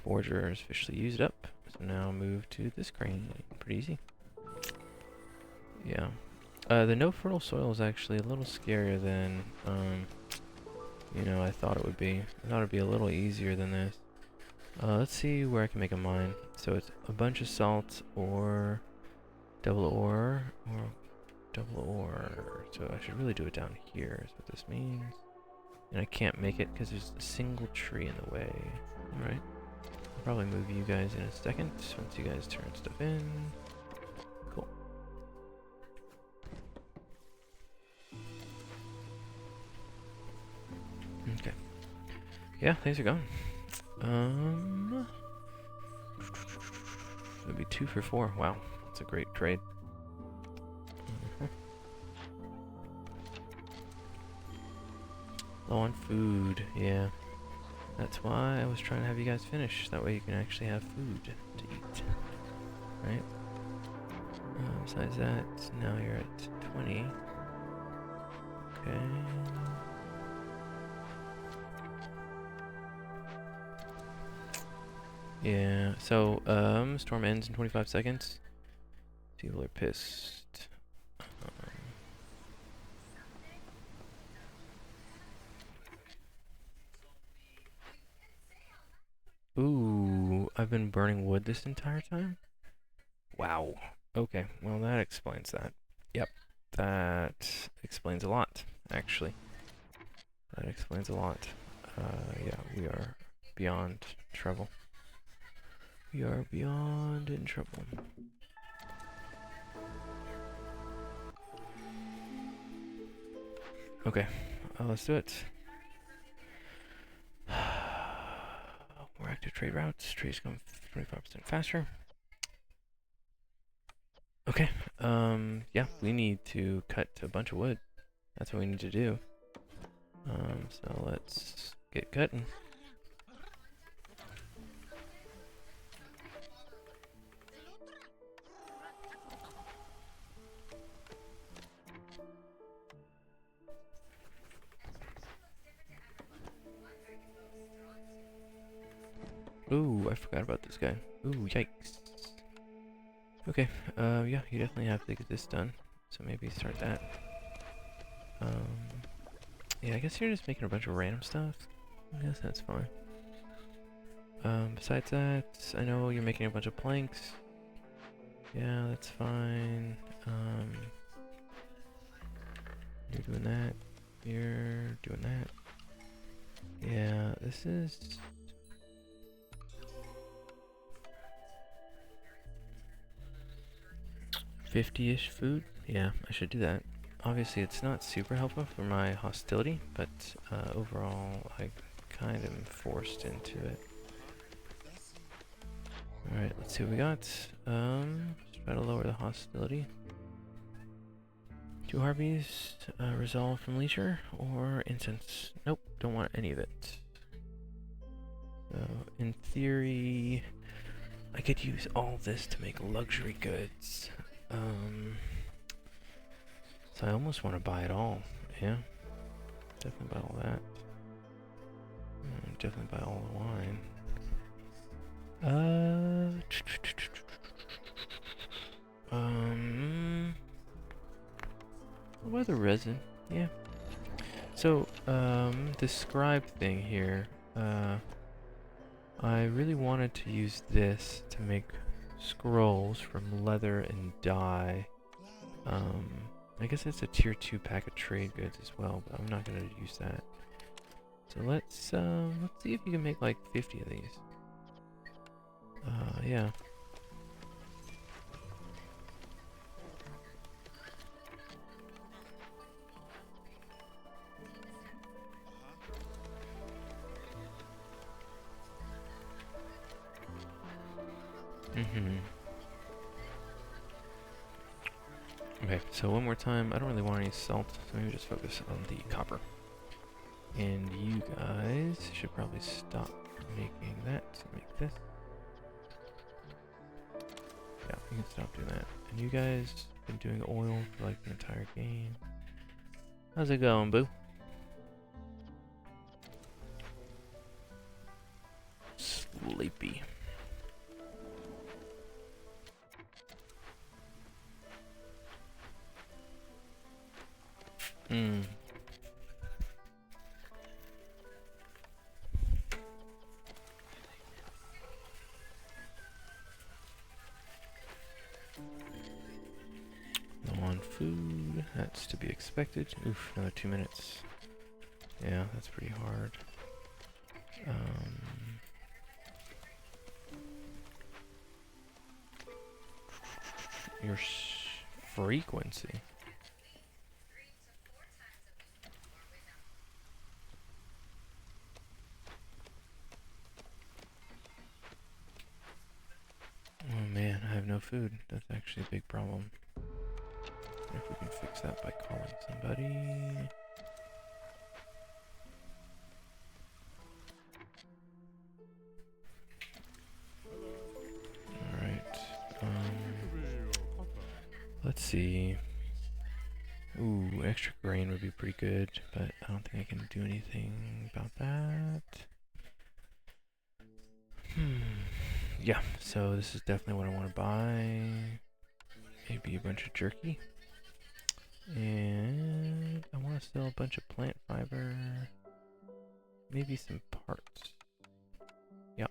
Forger is officially used up. So now move to this crane. Pretty easy. Yeah. The no fertile soil is actually a little scarier than, you know, I thought it would be. I thought it would be a little easier than this. Let's see where I can make a mine. So it's a bunch of salt or double ore or double ore. So I should really do it down here is what this means. And I can't make it because there's a single tree in the way. Alright. I'll probably move you guys in a second once you guys turn stuff in. Cool. Okay. Yeah, things are going. It'd be 2 for 4. Wow, that's a great trade. Low on food, yeah. That's why I was trying to have you guys finish. That way you can actually have food to eat. Right? Besides that, now you're at 20. Okay. Yeah, so, storm ends in 25 seconds. People are pissed. Ooh, I've been burning wood this entire time? Wow. Okay, well that explains that. Yep, that explains a lot, actually. That explains a lot. Yeah, we are beyond trouble. We are beyond in trouble. Okay, let's do it. More active trade routes. Trades come 25% faster. Okay, yeah, we need to cut a bunch of wood. That's what we need to do. So let's get cutting. Ooh, I forgot about this guy. Ooh, yikes. Okay, yeah, you definitely have to get this done. So maybe start that. Yeah, I guess you're just making a bunch of random stuff. I guess that's fine. Besides that, I know you're making a bunch of planks. Yeah, that's fine. You're doing that. You're doing that. Yeah, this is... 50-ish food? Yeah, I should do that. Obviously, it's not super helpful for my hostility, but overall, I kind of am forced into it. Alright, let's see what we got. Let's try to lower the hostility. 2 harpies, resolve from leisure, or incense. Nope, don't want any of it. So, in theory, I could use all this to make luxury goods. So I almost want to buy it all. Yeah, definitely buy all that. Definitely buy all the wine. Weather resin, yeah. So, the scribe thing here, I really wanted to use this to make scrolls from leather and dye. I guess it's a tier 2 pack of trade goods as well, but I'm not gonna use that. So let's see if you can make like 50 of these. Yeah. Okay, so one more time. I don't really want any salt, so maybe just focus on the copper. And you guys should probably stop making that to make this. Yeah, you can stop doing that. And you guys been doing oil for like the entire game. How's it going, boo? Sleepy. Low on food. That's to be expected. Oof, another 2 minutes. Yeah, that's pretty hard. Your frequency. Oh man, I have no food. That's actually a big problem. If we can fix that by calling somebody. Alright. Let's see. Ooh, extra grain would be pretty good, but I don't think I can do anything about that. Yeah, so this is definitely what I want to buy. Maybe a bunch of jerky. And I want to sell a bunch of plant fiber. Maybe some parts. Yep.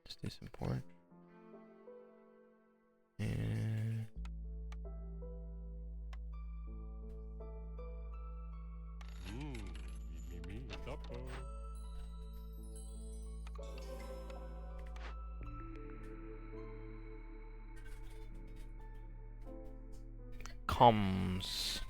Just do some pork. And comms.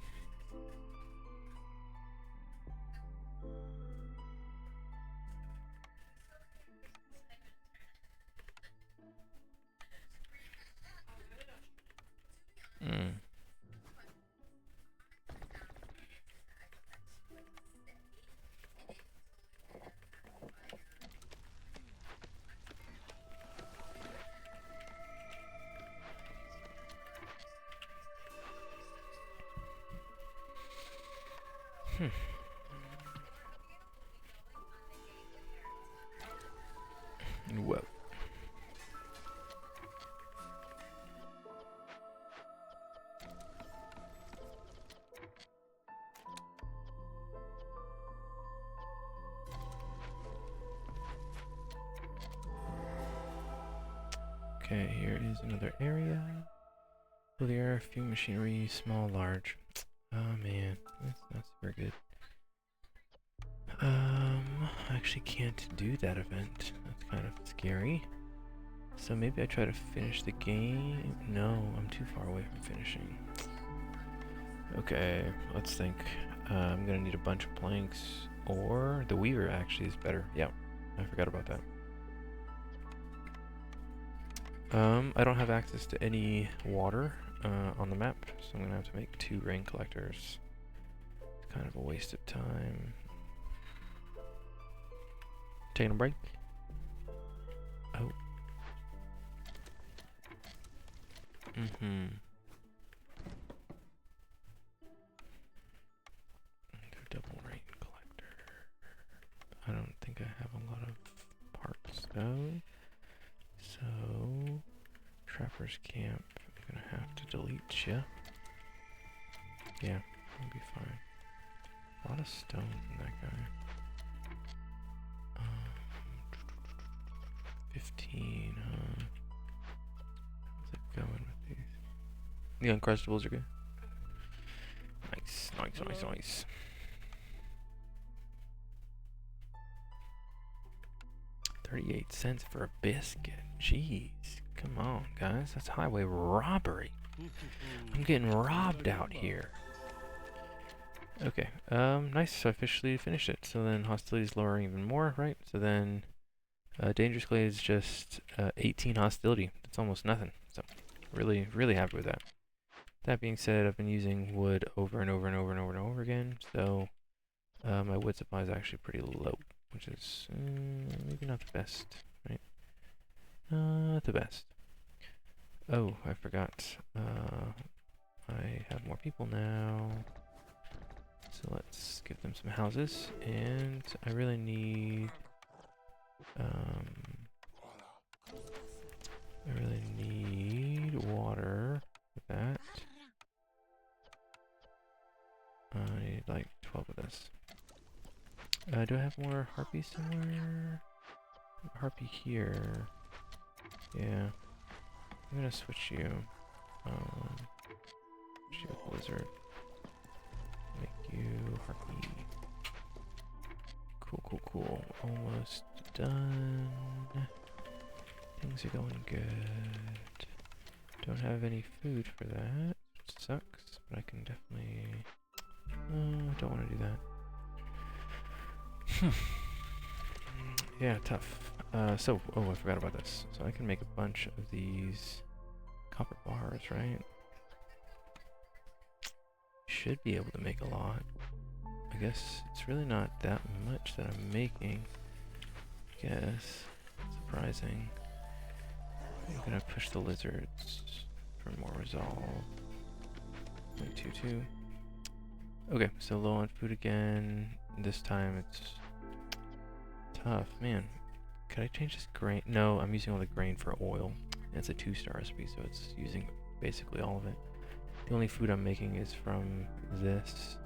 Whoa. Okay, here is another area. Oh, there are a few machinery, small, large. Oh man, that's not super good. I actually can't do that event. That's kind of scary. So maybe I try to finish the game. No, I'm too far away from finishing. Okay, let's think. I'm gonna need a bunch of planks, or the weaver actually is better. Yeah, I forgot about that. I don't have access to any water on the map, so I'm gonna have to make 2 rain collectors. It's kind of a waste of time. Taking a break. Oh. Double rain collector. I don't think I have a lot of parts though. So, Trapper's Camp. I'm gonna have to delete ya. Yeah, we'll be fine. A lot of stone in that guy. 15, huh? How's it going with these? The Uncrustables are good. Nice, nice, nice, nice. $0.38 for a biscuit. Jeez, come on, guys. That's highway robbery. I'm getting robbed out here. Okay, nice. So I officially finished it. So then hostility is lowering even more, right? So then dangerous glade is just 18 hostility. That's almost nothing. So really, really happy with that. That being said, I've been using wood over and over and over and over and over again. So my wood supply is actually pretty low, which is maybe not the best, right? Not the best. Oh, I forgot. I have more people now. So let's give them some houses, and I really need, water for that. I need like 12 of this. Do I have more harpies somewhere? Harpy here. Yeah. I'm gonna switch you. Switch you with lizard. Make you harpy. Cool, cool, cool. Almost done. Things are going good. Don't have any food for that, which sucks, but I can definitely... don't want to do that. Yeah, tough. I forgot about this. So I can make a bunch of these copper bars, right? Should be able to make a lot. I guess it's really not that much that I'm making. I guess. Surprising. I'm gonna push the lizards for more resolve. 0.22. Okay, so low on food again. This time it's tough. Man, could I change this grain? No, I'm using all the grain for oil. And it's a 2-star recipe, so it's using basically all of it. The only food I'm making is from this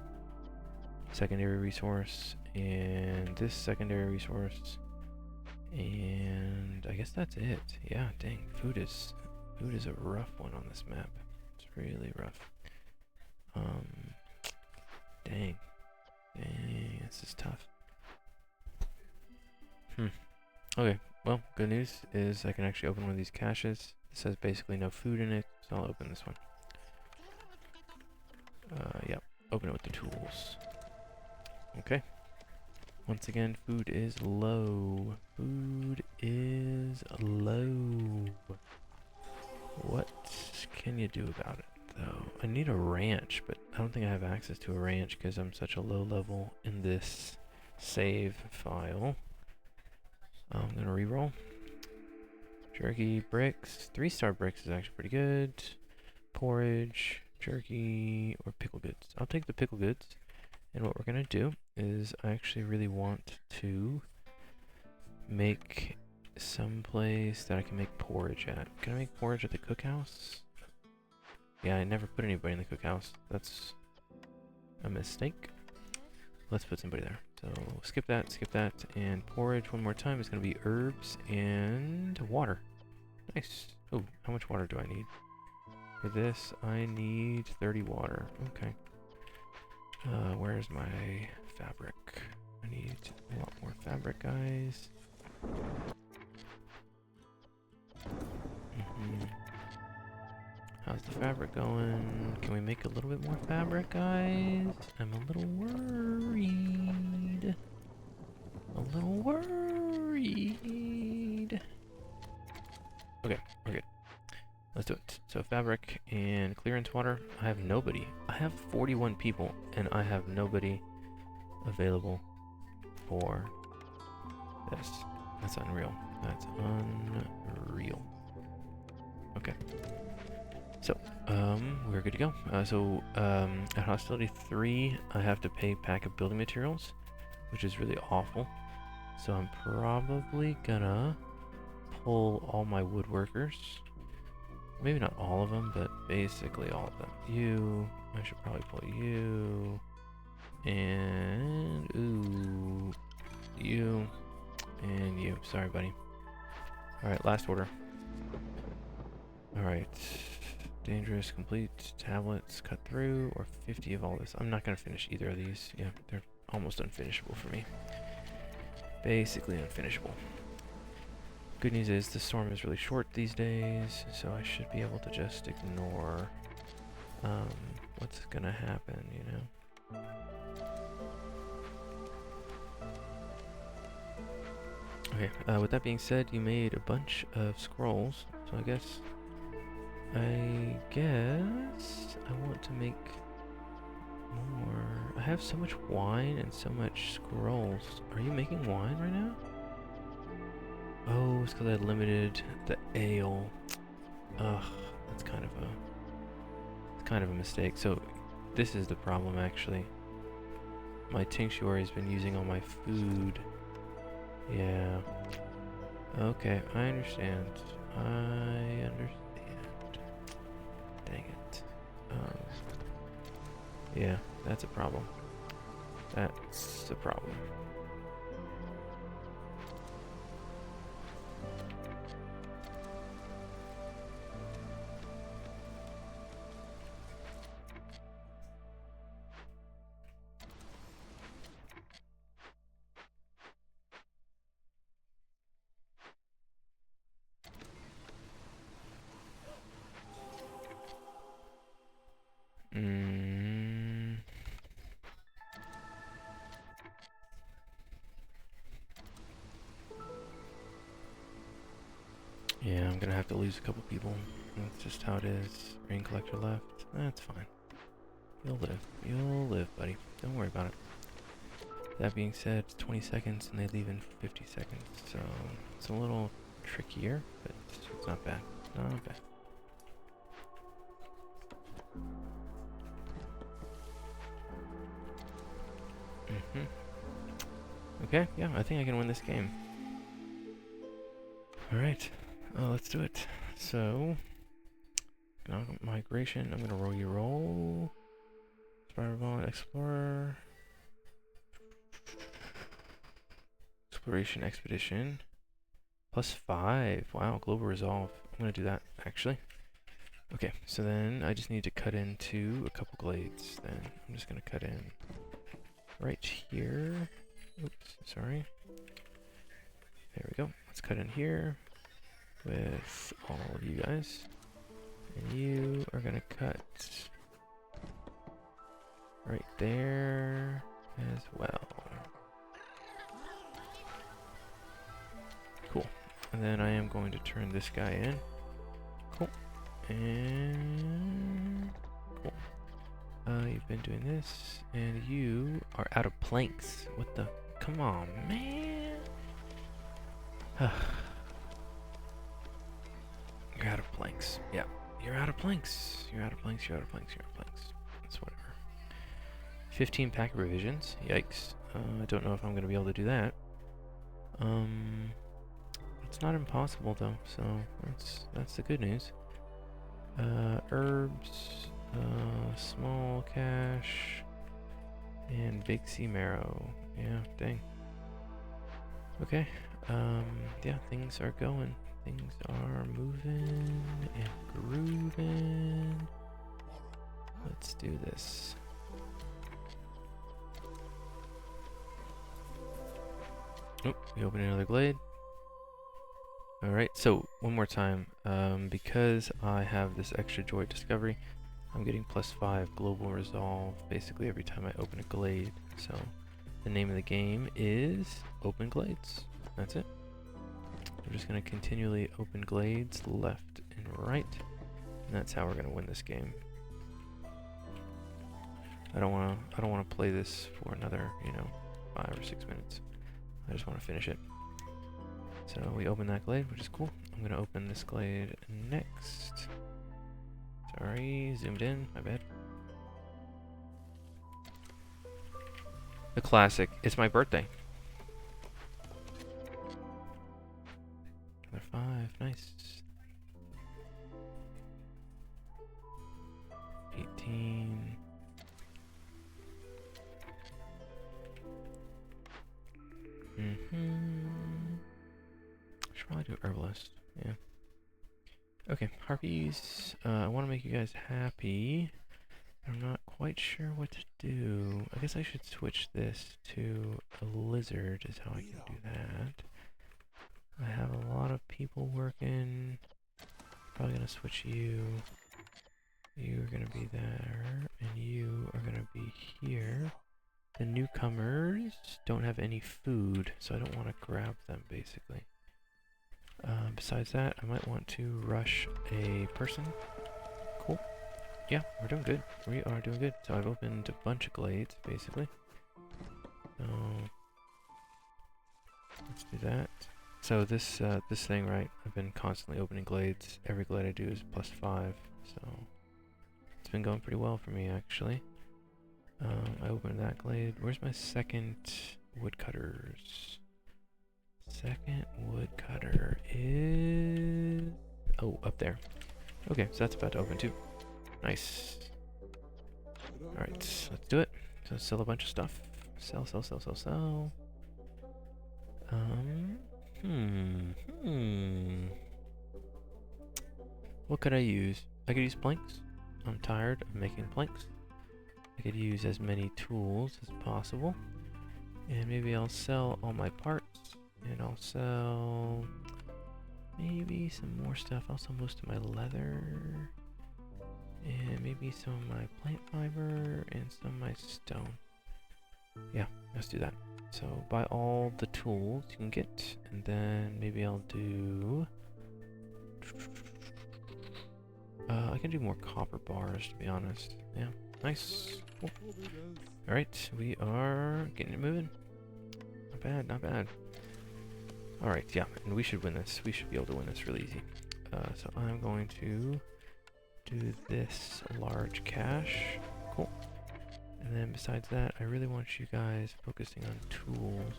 secondary resource and this secondary resource. And I guess that's it. Yeah, dang, food is a rough one on this map. It's really rough. Dang, this is tough. Okay, well, good news is I can actually open one of these caches. It says basically no food in it, so I'll open this one. Yep, open it with the tools. Okay. Once again, food is low. Food is low. What can you do about it, though? I need a ranch, but I don't think I have access to a ranch because I'm such a low level in this save file. I'm gonna reroll. Jerky, bricks. 3-star bricks is actually pretty good. Porridge, jerky, or pickle goods. I'll take the pickle goods. And what we're gonna do is I actually really want to make someplace that I can make porridge at. Can I make porridge at the cookhouse? Yeah, I never put anybody in the cookhouse. That's a mistake. Let's put somebody there. So skip that, and porridge one more time. It's going to be herbs and water. Nice. Oh, how much water do I need? For this, I need 30 water. Okay. Where's my fabric? I need a lot more fabric, guys. How's the fabric going? Can we make a little bit more fabric, guys? I'm a little worried. A little worried. Okay, we're good. Let's do it. So fabric and clearance water. I have nobody. I have 41 people, and I have nobody available for this. That's unreal. That's unreal. Okay. So, we're good to go. At Hostility 3, I have to pay pack of building materials, which is really awful. So I'm probably gonna pull all my woodworkers. Maybe not all of them, but basically all of them. You, I should probably pull you, and you, and you. Sorry, buddy. Alright, last order. Alright. Dangerous, complete, tablets, cut through, or 50 of all this. I'm not going to finish either of these. Yeah, they're almost unfinishable for me. Basically unfinishable. Good news is the storm is really short these days, so I should be able to just ignore what's going to happen, you know? Okay, with that being said, you made a bunch of scrolls, so I guess I want to make more. I have so much wine and so much scrolls. Are you making wine right now? Oh, it's because I limited the ale. Ugh, that's kind of a mistake. So this is the problem, actually. My tinctuary has been using all my food. Yeah. Okay, I understand. Dang it. Yeah, that's a problem. That's a problem. Yeah, I'm gonna have to lose a couple people. That's just how it is. Rain collector left. That's fine. You'll live. You'll live, buddy. Don't worry about it. That being said, it's 20 seconds and they leave in 50 seconds. So it's a little trickier, but it's not bad. Not bad. Okay, yeah, I think I can win this game. Alright, let's do it. So, migration, I'm gonna roll your roll. Spiral Bond, Explorer. Exploration Expedition. +5. Wow, Global Resolve. I'm gonna do that, actually. Okay, so then I just need to cut into a couple glades. Then I'm just gonna cut in right here. Oops, sorry. There we go. Let's cut in here with all of you guys. And you are gonna cut right there as well. Cool. And then I am going to turn this guy in. Cool. And cool. You've been doing this, and you are out of planks. What the? Come on, man. You're out of planks. Yeah, you're out of planks. You're out of planks. You're out of planks. You're out of planks. That's whatever. 15 pack of revisions. Yikes. I don't know if I'm gonna be able to do that. Let's It's not impossible though, so that's the good news. Herbs, small cash, and big sea marrow. Yeah, dang. Okay, yeah, things are going. Things are moving and grooving. Let's do this. Oh, we open another glade. Alright, so one more time. Because I have this extra joy discovery, I'm getting +5 global resolve basically every time I open a glade. So the name of the game is Open Glades. That's it. I'm just going to continually open glades left and right, and that's how we're going to win this game. I don't want to play this for another, 5 or 6 minutes. I just want to finish it. So we open that glade, which is cool. I'm going to open this glade next. Sorry, zoomed in, my bad. The classic. It's my birthday. Another 5, nice. 18. Should probably do herbalist. Yeah. Okay, harpies. I want to make you guys happy. I'm not quite sure what to do. I guess I should switch this to a lizard is how I can do that. I have a lot of people working. Probably gonna switch you. You're gonna be there, and you are gonna be here. The newcomers don't have any food, so I don't want to grab them, basically. Besides that, I might want to rush a person. Cool. Yeah, we're doing good. We are doing good. So I've opened a bunch of glades, basically. So let's do that. So this thing, right? I've been constantly opening glades. Every glade I do is +5. So it's been going pretty well for me, actually. I opened that glade. Where's my second woodcutters? Second woodcutter is... oh, up there. Okay, so that's about to open too. Nice. Alright, let's do it. So sell a bunch of stuff. Sell, sell, sell, sell, sell. What could I use? I could use planks. I'm tired of making planks. I could use as many tools as possible. And maybe I'll sell all my parts. And I'll sell maybe some more stuff. I'll sell most of my leather. And maybe some of my plant fiber and some of my stone. Yeah, let's do that. So buy all the tools you can get. And then maybe I'll do... I can do more copper bars, to be honest. Yeah, nice. Cool. Alright, we are getting it moving. Not bad, not bad. Alright, yeah, and we should win this. We should be able to win this really easy. So I'm going to do this large cache. Cool. And then besides that, I really want you guys focusing on tools.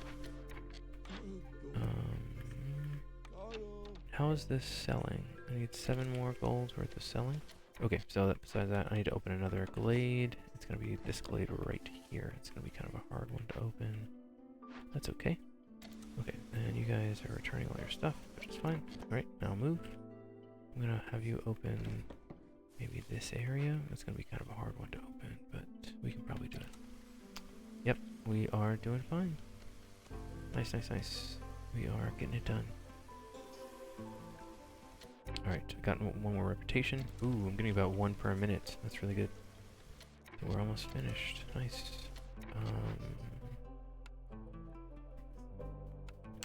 How is this selling? I need 7 more golds worth of selling. Okay, so besides that, I need to open another glade. It's going to be this glade right here. It's going to be kind of a hard one to open. That's okay. Okay, and you guys are returning all your stuff, which is fine. Alright, now move. I'm going to have you open maybe this area. It's going to be kind of a hard one to open, but we can probably do it. Yep, we are doing fine. Nice, nice, nice. We are getting it done. Alright, I got 1 more reputation. Ooh, I'm getting about 1 per minute. That's really good. So we're almost finished. Nice.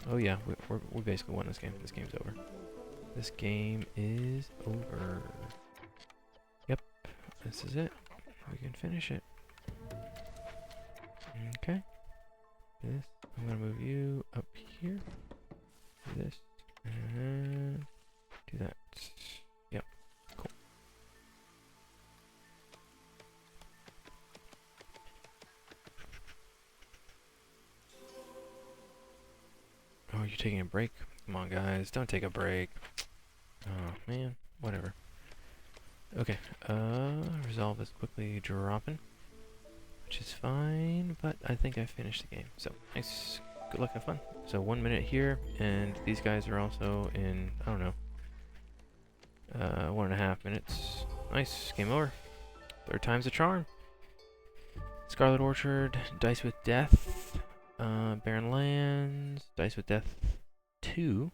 Oh yeah, we basically won this game. This game's over. This game is over. Yep, this is it. We can finish it. Okay. This. I'm gonna move you up here. Do this. And do that. Yep. Cool. Oh you taking a break? Come on, guys, don't take a break. Oh, man. Whatever. Okay, resolve is quickly dropping, which is fine, but I think I finished the game. So, nice. Good luck, have fun. So 1 minute here, and these guys are also in, I don't know, 1.5 minutes. Nice, game over. Third time's a charm. Scarlet Orchard, Dice with Death, Barren Lands, Dice with Death 2,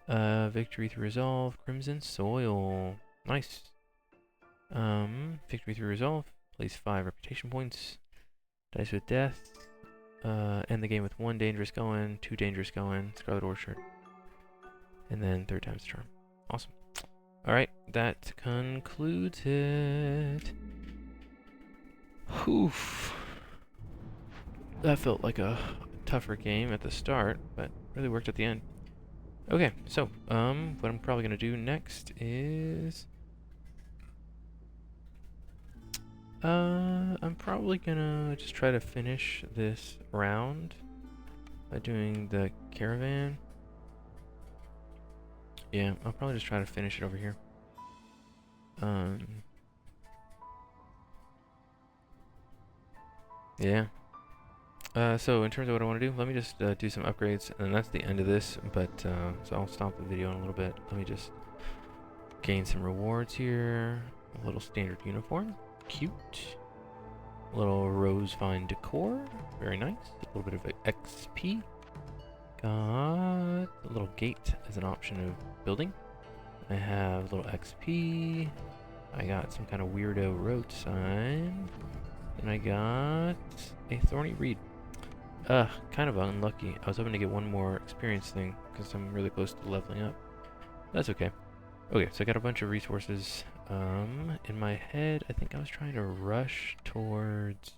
Victory through Resolve, Crimson Soil. Nice. Victory through Resolve, place 5 reputation points. Dice with Death, end the game with 1 dangerous going, 2 dangerous going, Scarlet Orchard. And then third time's the charm. Awesome. Alright, that concludes it. Oof. That felt like a tougher game at the start, but really worked at the end. Okay, so, what I'm probably gonna do next is... I'm probably gonna just try to finish this round by doing the caravan. Yeah, I'll probably just try to finish it over here. Yeah. So in terms of what I want to do, let me just do some upgrades, and that's the end of this, but, so I'll stop the video in a little bit. Let me just gain some rewards here. A little standard uniform. Cute. A little rose vine decor. Very nice. A little bit of XP. Got a little gate as an option of building. I have a little XP. I got some kind of weirdo road sign. And I got a thorny reed. Kind of unlucky. I was hoping to get one more experience thing because I'm really close to leveling up. That's okay. Okay, so I got a bunch of resources. In my head, I think I was trying to rush towards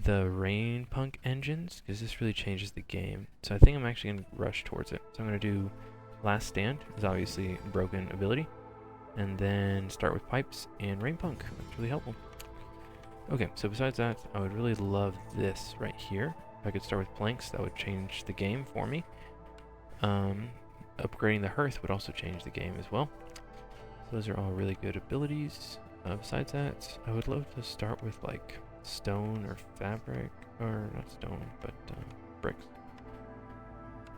the rain punk engines because this really changes the game. So I think I'm actually going to rush towards it. So I'm going to do Last Stand, is obviously broken ability, and then start with pipes and rain punk. That's really helpful. Okay, so besides that, I would really love this right here. If I could start with planks, that would change the game for me. Upgrading the hearth would also change the game as well. So those are all really good abilities. Besides that, I would love to start with like stone or fabric, or not stone, but bricks.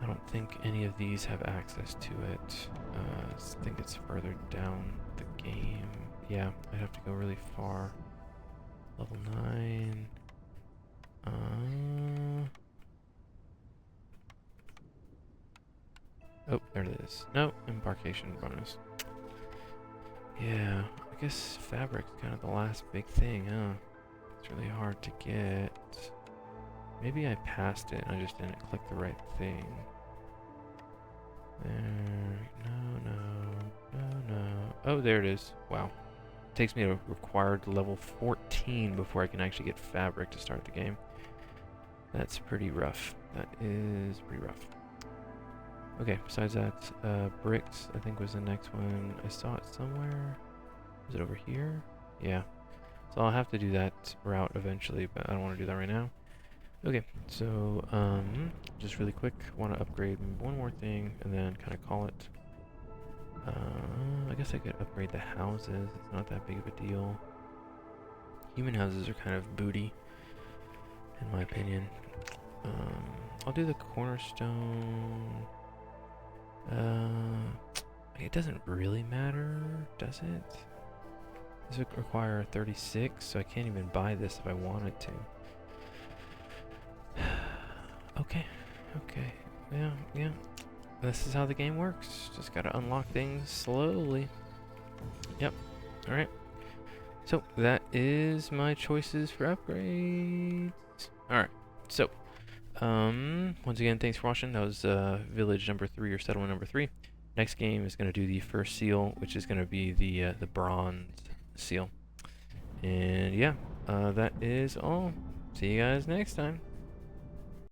I don't think any of these have access to it. I think it's further down the game. Yeah, I'd have to go really far. Level 9. Oh, there it is. No, embarkation bonus. Yeah, I guess fabric's kind of the last big thing, huh? It's really hard to get. Maybe I passed it and I just didn't click the right thing. There. No. Oh, there it is. Wow. It takes me to required level 14 before I can actually get fabric to start the game. That's pretty rough. That is pretty rough. Okay, besides that, bricks, I think was the next one. I saw it somewhere. Was it over here? Yeah. So I'll have to do that route eventually, but I don't want to do that right now. Okay, so, just really quick, want to upgrade one more thing, and then kind of call it. I guess I could upgrade the houses. It's not that big of a deal. Human houses are kind of booty, in my opinion. I'll do the cornerstone. It doesn't really matter, does it? This would require 36, so I can't even buy this if I wanted to. Okay. Yeah. This is how the game works. Just gotta unlock things slowly. Yep. Alright. So, that is my choices for upgrades. Alright. So, once again, thanks for watching. That was village number 3 or settlement number 3. Next game is going to do the first seal, which is going to be the bronze seal. And yeah, that is all. See you guys next time.